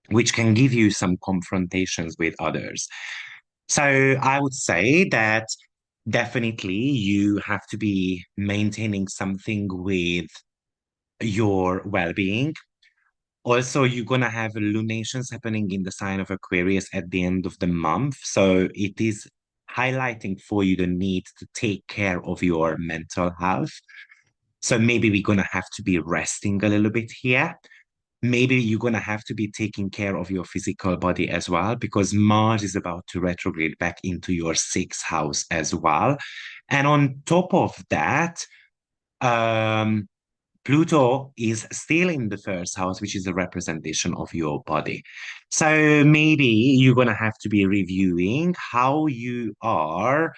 which can give you some confrontations with others. So, I would say that definitely you have to be maintaining something with your well-being. Also, you're gonna have lunations happening in the sign of Aquarius at the end of the month. So it is highlighting for you the need to take care of your mental health. So maybe we're gonna have to be resting a little bit here. Maybe you're gonna have to be taking care of your physical body as well, because Mars is about to retrograde back into your sixth house as well. And on top of that, um, Pluto is still in the first house, which is a representation of your body. So maybe you're going to have to be reviewing how you are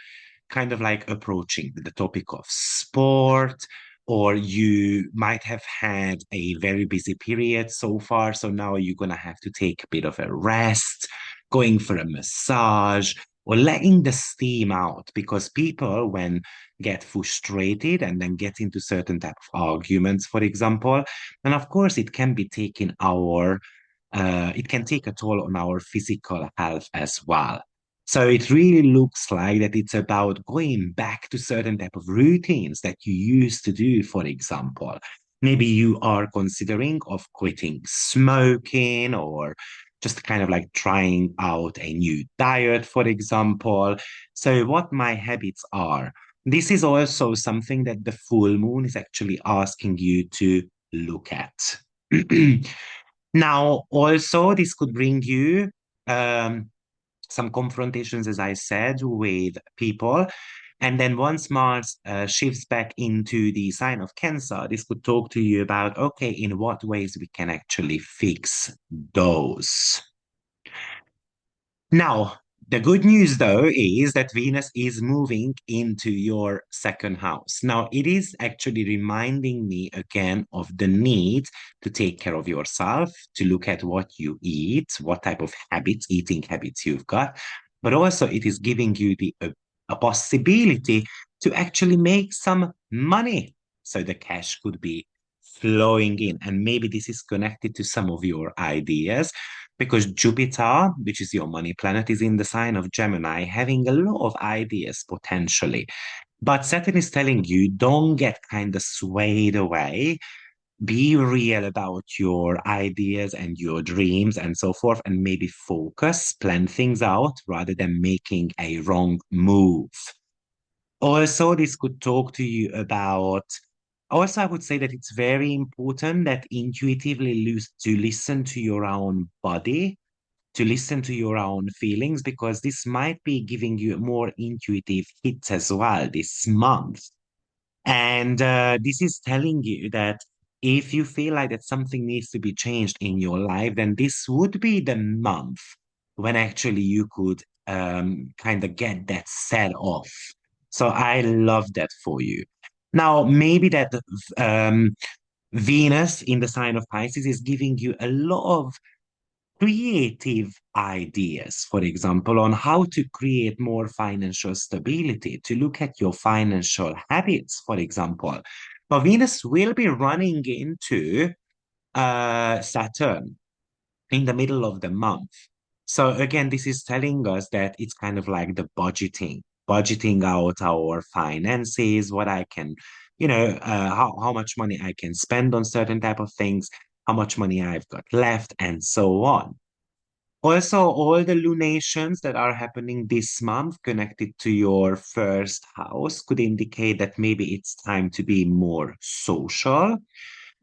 kind of like approaching the topic of sport, or you might have had a very busy period so far. So now you're going to have to take a bit of a rest, going for a massage, or letting the steam out, because people, when get frustrated and then get into certain type of arguments, for example, and of course it can be taking our it can take a toll on our physical health as well. So it really looks like that it's about going back to certain type of routines that you used to do, for example. Maybe you are considering of quitting smoking, or just kind of like trying out a new diet, for example. So what my habits are. This is also something that the full moon is actually asking you to look at. Now, also, this could bring you um, some confrontations, as I said, with people. And then once Mars shifts back into the sign of Cancer, this could talk to you about, okay, in what ways we can actually fix those. Now, the good news though is that Venus is moving into your second house. Now, it is actually reminding me again of the need to take care of yourself, to look at what you eat, what type of habits, eating habits you've got, but also it is giving you a possibility to actually make some money. So the cash could be flowing in, and maybe this is connected to some of your ideas, because Jupiter, which is your money planet, is in the sign of Gemini, having a lot of ideas potentially. But Saturn is telling you, don't get kind of swayed away. Be real about your ideas and your dreams and so forth, and maybe focus, plan things out rather than making a wrong move. Also, this could talk to you about. Also, I would say that it's very important that intuitively to listen to your own body, to listen to your own feelings, because this might be giving you more intuitive hits as well this month. And this is telling you that if you feel like that something needs to be changed in your life, then this would be the month when actually you could kind of get that set off. So I love that for you. Now, maybe that um, Venus in the sign of Pisces is giving you a lot of creative ideas, for example, on how to create more financial stability, to look at your financial habits, for example. But Venus will be running into Saturn in the middle of the month. So again, this is telling us that it's kind of like the budgeting out our finances, what I can, how much money I can spend on certain type of things, how much money I've got left, and so on. Also, all the lunations that are happening this month connected to your first house could indicate that maybe it's time to be more social.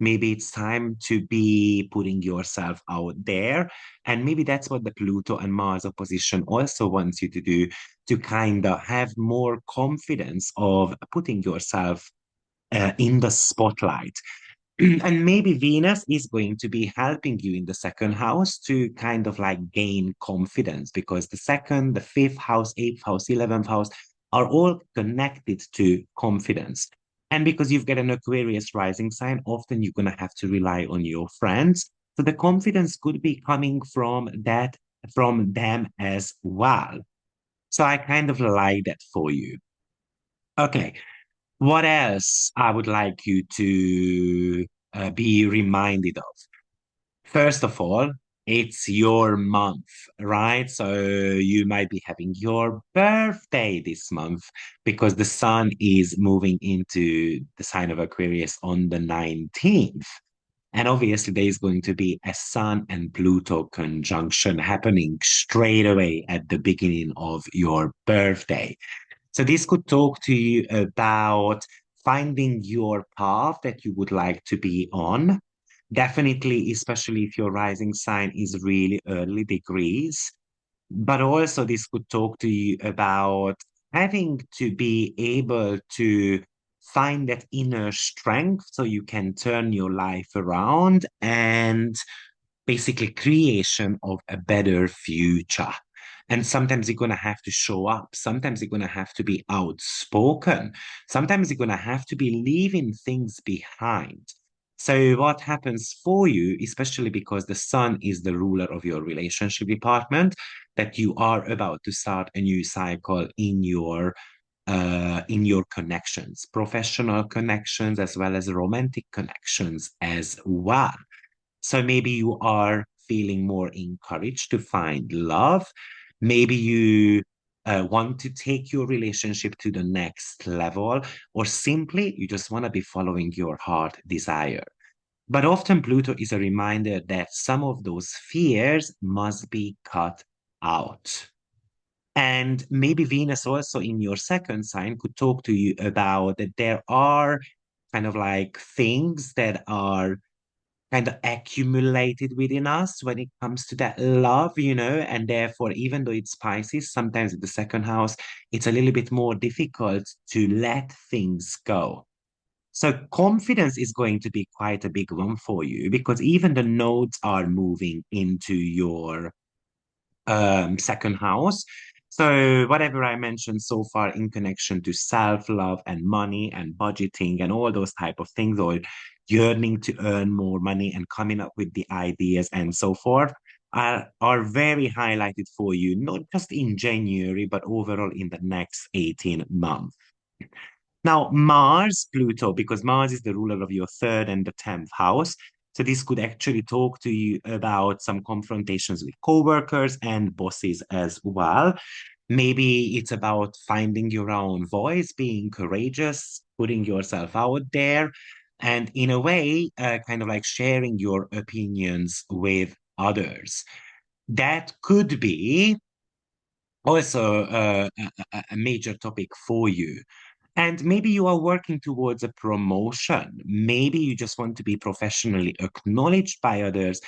Maybe it's time to be putting yourself out there. And maybe that's what the Pluto and Mars opposition also wants you to do, to kind of have more confidence of putting yourself in the spotlight. And maybe Venus is going to be helping you in the second house to kind of like gain confidence, because the second, the fifth house, eighth house, 11th house are all connected to confidence. And because you've got an Aquarius rising sign, often you're going to have to rely on your friends. So the confidence could be coming from that, from them as well. So I kind of like that for you. Okay. What else I would like you to be reminded of? First of all, it's your month, right? So you might be having your birthday this month because the sun is moving into the sign of Aquarius on the 19th. And obviously, there is going to be a Sun and Pluto conjunction happening straight away at the beginning of your birthday. So this could talk to you about finding your path that you would like to be on. Definitely, especially if your rising sign is really early degrees. But also, this could talk to you about having to be able to find that inner strength so you can turn your life around and basically creation of a better future. And sometimes you're going to have to show up. Sometimes you're going to have to be outspoken. Sometimes you're going to have to be leaving things behind. So, what happens for you, especially because the sun is the ruler of your relationship department, that you are about to start a new cycle in your connections, professional connections, as well as romantic connections as well. So maybe you are feeling more encouraged to find love. Maybe you want to take your relationship to the next level, or simply you just want to be following your heart desire. But often Pluto is a reminder that some of those fears must be cut out. And maybe Venus also in your second sign could talk to you about that there are kind of like things that are kind of accumulated within us when it comes to that love, and therefore, even though it's Pisces, sometimes in the second house, it's a little bit more difficult to let things go. So confidence is going to be quite a big one for you because even the nodes are moving into your second house. So whatever I mentioned so far in connection to self-love and money and budgeting and all those type of things, or yearning to earn more money and coming up with the ideas and so forth, are very highlighted for you, not just in January, but overall in the next 18 months. Now, Mars, Pluto, because Mars is the ruler of your third and the 10th house. So this could actually talk to you about some confrontations with coworkers and bosses as well. Maybe it's about finding your own voice, being courageous, putting yourself out there, and in a way, kind of like sharing your opinions with others. That could be also a major topic for you. And maybe you are working towards a promotion. Maybe you just want to be professionally acknowledged by others.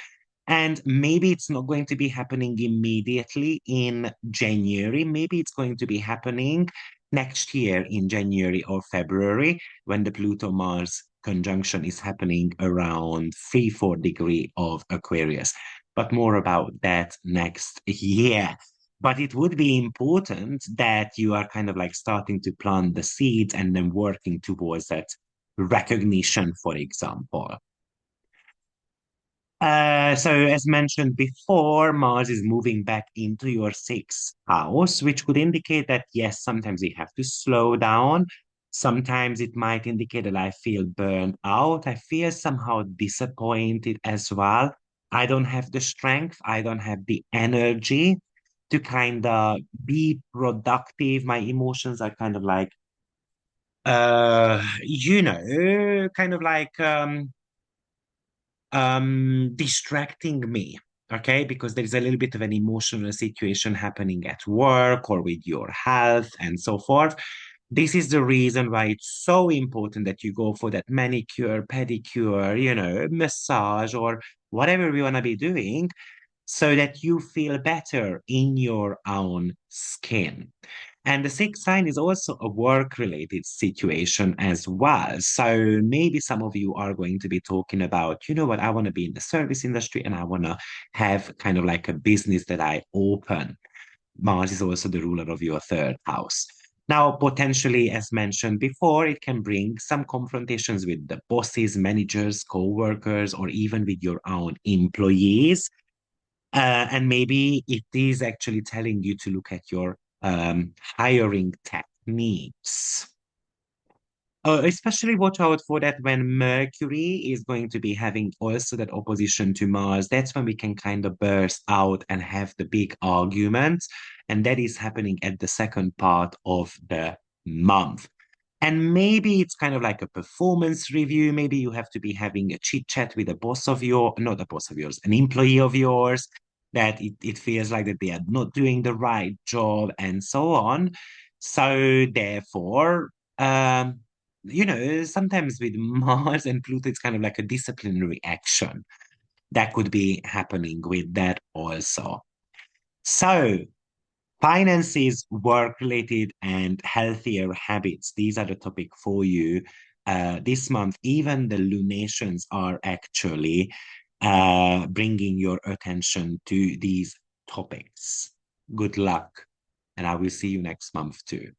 And maybe it's not going to be happening immediately in January. Maybe it's going to be happening next year in January or February when the Pluto Mars conjunction is happening around 3-4 degree of Aquarius. But more about that next year. But it would be important that you are kind of like starting to plant the seeds and then working towards that recognition, for example. So as mentioned before, Mars is moving back into your sixth house, which would indicate that yes, sometimes you have to slow down. Sometimes it might indicate that I feel burned out. I feel somehow disappointed as well. I don't have the strength. I don't have the energy to kind of be productive. My emotions are kind of like, kind of like, distracting me, okay, because there is a little bit of an emotional situation happening at work or with your health and so forth. This is the reason why it's so important that you go for that manicure, pedicure, massage, or whatever we want to be doing so that you feel better in your own skin. And the sixth sign is also a work related situation as well. So maybe some of you are going to be talking about, you know what, I want to be in the service industry and I want to have kind of like a business that I open. Mars is also the ruler of your third house. Now, potentially, as mentioned before, it can bring some confrontations with the bosses, managers, co-workers, or even with your own employees. And maybe it is actually telling you to look at your hiring techniques. Especially watch out for that when Mercury is going to be having also that opposition to Mars. That's when we can kind of burst out and have the big arguments. And that is happening at the second part of the month. And maybe it's kind of like a performance review. Maybe you have to be having a chit chat with a boss of your, not a boss of yours, an employee of yours, that it feels like that they are not doing the right job and so on. So therefore, sometimes with Mars and Pluto, it's kind of like a disciplinary action that could be happening with that also. So finances, work-related, and healthier habits. These are the topic for you this month. Even the lunations are actually bringing your attention to these topics. Good luck, and I will see you next month too.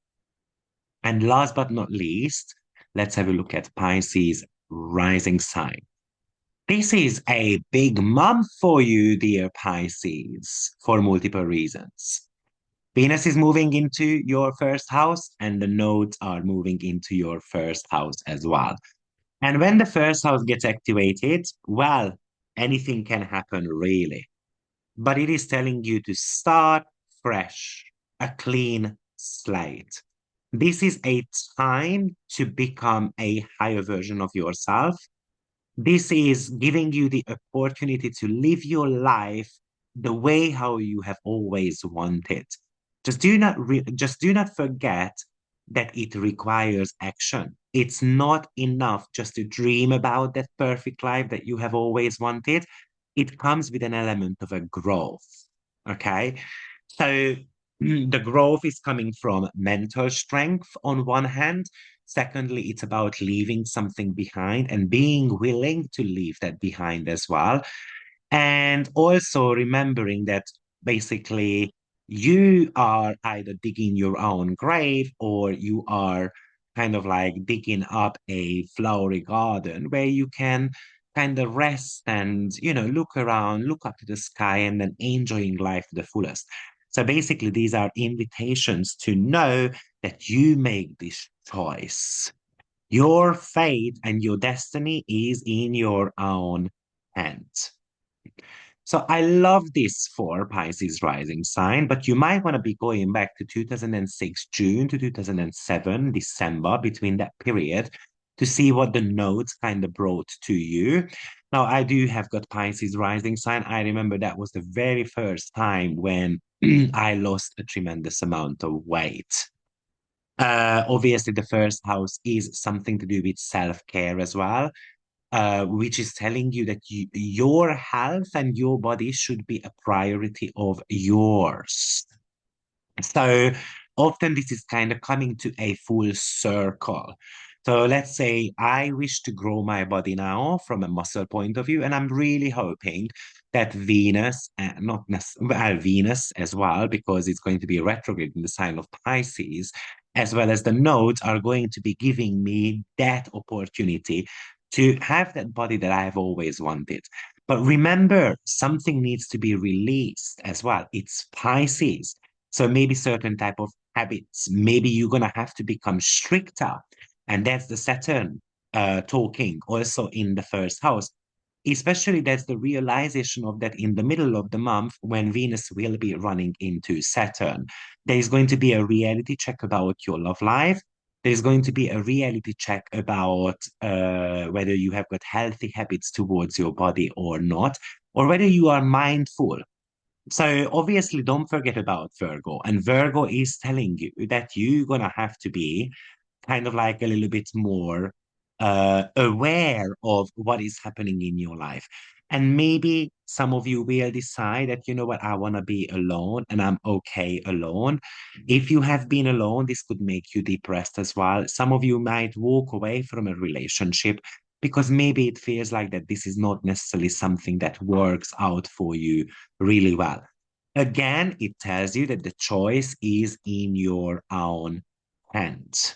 And last but not least, let's have a look at Pisces rising sign. This is a big month for you, dear Pisces, for multiple reasons. Venus is moving into your first house, and the nodes are moving into your first house as well. And when the first house gets activated, well, anything can happen really. But it is telling you to start fresh, a clean slate. This is a time to become a higher version of yourself. This is giving you the opportunity to live your life the way how you have always wanted. Just do not forget that it requires action. It's not enough just to dream about that perfect life that you have always wanted. It comes with an element of a growth. Okay. So the growth is coming from mental strength on one hand. Secondly, it's about leaving something behind and being willing to leave that behind as well. And also remembering that basically you are either digging your own grave or you are kind of like digging up a flowery garden where you can kind of rest and, look around, look up to the sky and then enjoying life to the fullest. So basically, these are invitations to know that you make this choice. Your fate and your destiny is in your own hands. So I love this for Pisces rising sign, but you might want to be going back to 2006 June to 2007 December, between that period, to see what the nodes kind of brought to you. Now, I do have got Pisces rising sign. I remember that was the very first time when I lost a tremendous amount of weight. Obviously, the first house is something to do with self-care as well, which is telling you that your health and your body should be a priority of yours. So often this is kind of coming to a full circle. So let's say I wish to grow my body now from a muscle point of view, and I'm really hoping that Venus, not well, Venus as well, because it's going to be retrograde in the sign of Pisces, as well as the nodes are going to be giving me that opportunity to have that body that I have always wanted. But remember, something needs to be released as well. It's Pisces. So maybe certain type of habits, maybe you're gonna have to become stricter. And that's the Saturn talking also in the first house. Especially that's the realization of that in the middle of the month when Venus will be running into Saturn. There is going to be a reality check about your love life. There's going to be a reality check about whether you have got healthy habits towards your body or not, or whether you are mindful. So obviously, don't forget about Virgo. And Virgo is telling you that you're gonna have to be kind of like a little bit more aware of what is happening in your life. And maybe some of you will decide that, you know what, I want to be alone and I'm okay alone. If you have been alone, this could make you depressed as well. Some of you might walk away from a relationship because maybe it feels like that this is not necessarily something that works out for you really well. Again, it tells you that the choice is in your own hands.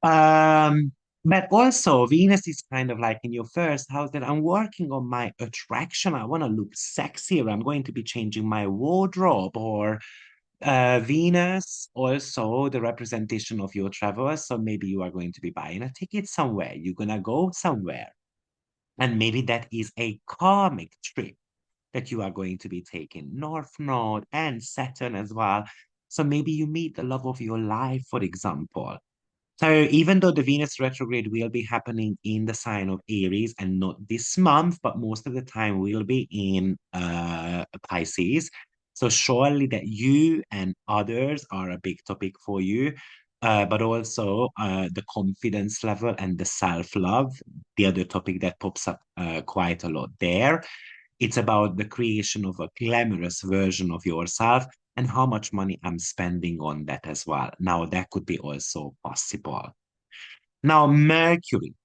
Um, But also, Venus is kind of like in your first house that I'm working on my attraction. I want to look sexier. I'm going to be changing my wardrobe, or Venus, also the representation of your travels. So maybe you are going to be buying a ticket somewhere. You're going to go somewhere. And maybe that is a karmic trip that you are going to be taking. North Node and Saturn as well. So maybe you meet the love of your life, for example. So even though the Venus retrograde will be happening in the sign of Aries and not this month, but most of the time will be in Pisces. So surely that you and others are a big topic for you, but also the confidence level and the self-love, the other topic that pops up quite a lot there. It's about the creation of a glamorous version of yourself and how much money I'm spending on that as well. Now, that could be also possible. Now, Mercury,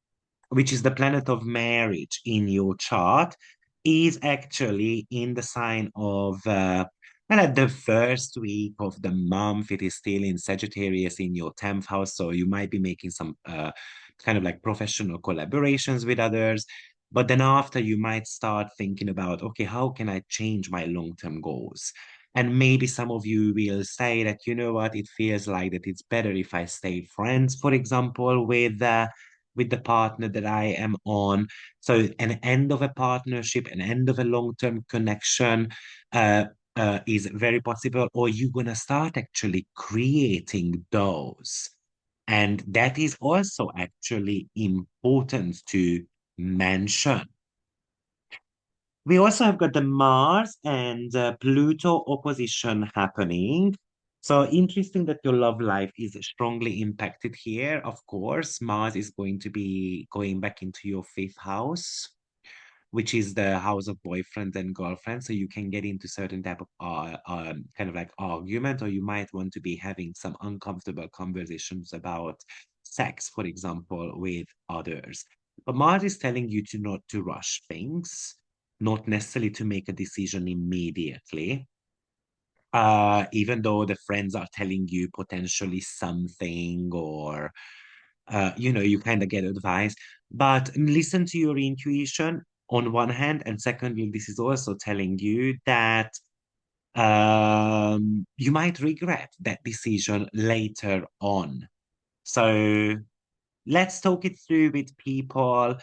which is the planet of marriage in your chart, is actually in the sign of, well, at the first week of the month, it is still in Sagittarius in your 10th house. So you might be making some kind of like professional collaborations with others. But then after, you might start thinking about, okay, how can I change my long-term goals? And maybe some of you will say that, you know what, it feels like that it's better if I stay friends, for example, with the partner that I am on. So an end of a partnership, an end of a long-term connection is very possible, or you're gonna start actually creating those. And that is also actually important to mention. We also have got the Mars and Pluto opposition happening. So interesting that your love life is strongly impacted here. Of course, Mars is going to be going back into your fifth house, which is the house of boyfriends and girlfriends. So you can get into certain type of kind of like argument, or you might want to be having some uncomfortable conversations about sex, for example, with others. But Mars is telling you to not to rush things, not necessarily to make a decision immediately. Even though the friends are telling you potentially something, or you kind of get advice, but listen to your intuition on one hand, and secondly, this is also telling you that you might regret that decision later on. So let's talk it through with people.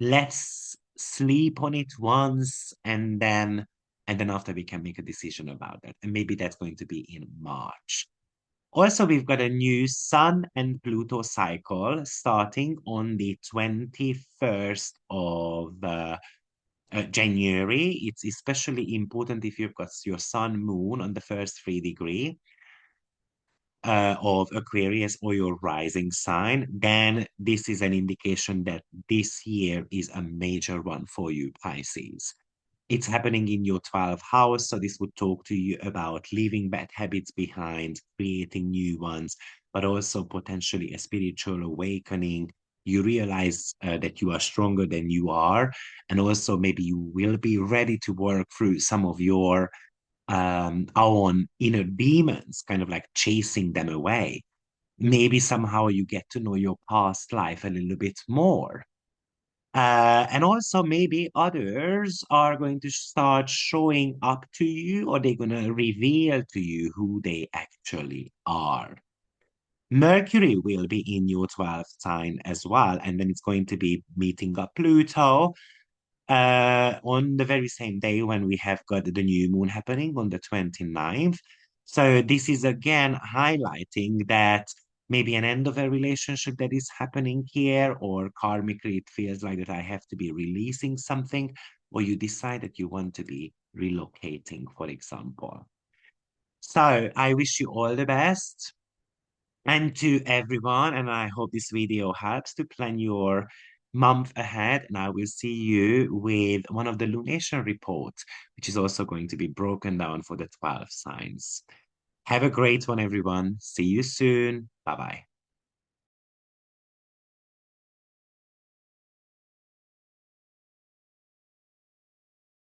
Let's sleep on it once, and then after we can make a decision about that. And maybe that's going to be in March. Also, we've got a new Sun and Pluto cycle starting on the 21st of January. It's especially important if you've got your Sun Moon on the first 3 degree of Aquarius, or your rising sign. Then this is an indication that this year is a major one for you, Pisces. It's happening in your 12th house. So this would talk to you about leaving bad habits behind, creating new ones, but also potentially a spiritual awakening. You realize that you are stronger than you are. And also maybe you will be ready to work through some of your own inner demons, kind of like chasing them away. Maybe somehow you get to know your past life a little bit more. And also, maybe others are going to start showing up to you, or they're going to reveal to you who they actually are. Mercury will be in your 12th sign as well, and then it's going to be meeting up Pluto on the very same day when we have got the new moon happening on the 29th. So this is again highlighting that maybe an end of a relationship that is happening here, or karmically it feels like that I have to be releasing something, or you decide that you want to be relocating, for example. So I wish you all the best. And to everyone, and I hope this video helps to plan your month ahead. And I will see you with one of the lunation reports, which is also going to be broken down for the 12 signs. Have a great one, everyone. See you soon. Bye bye.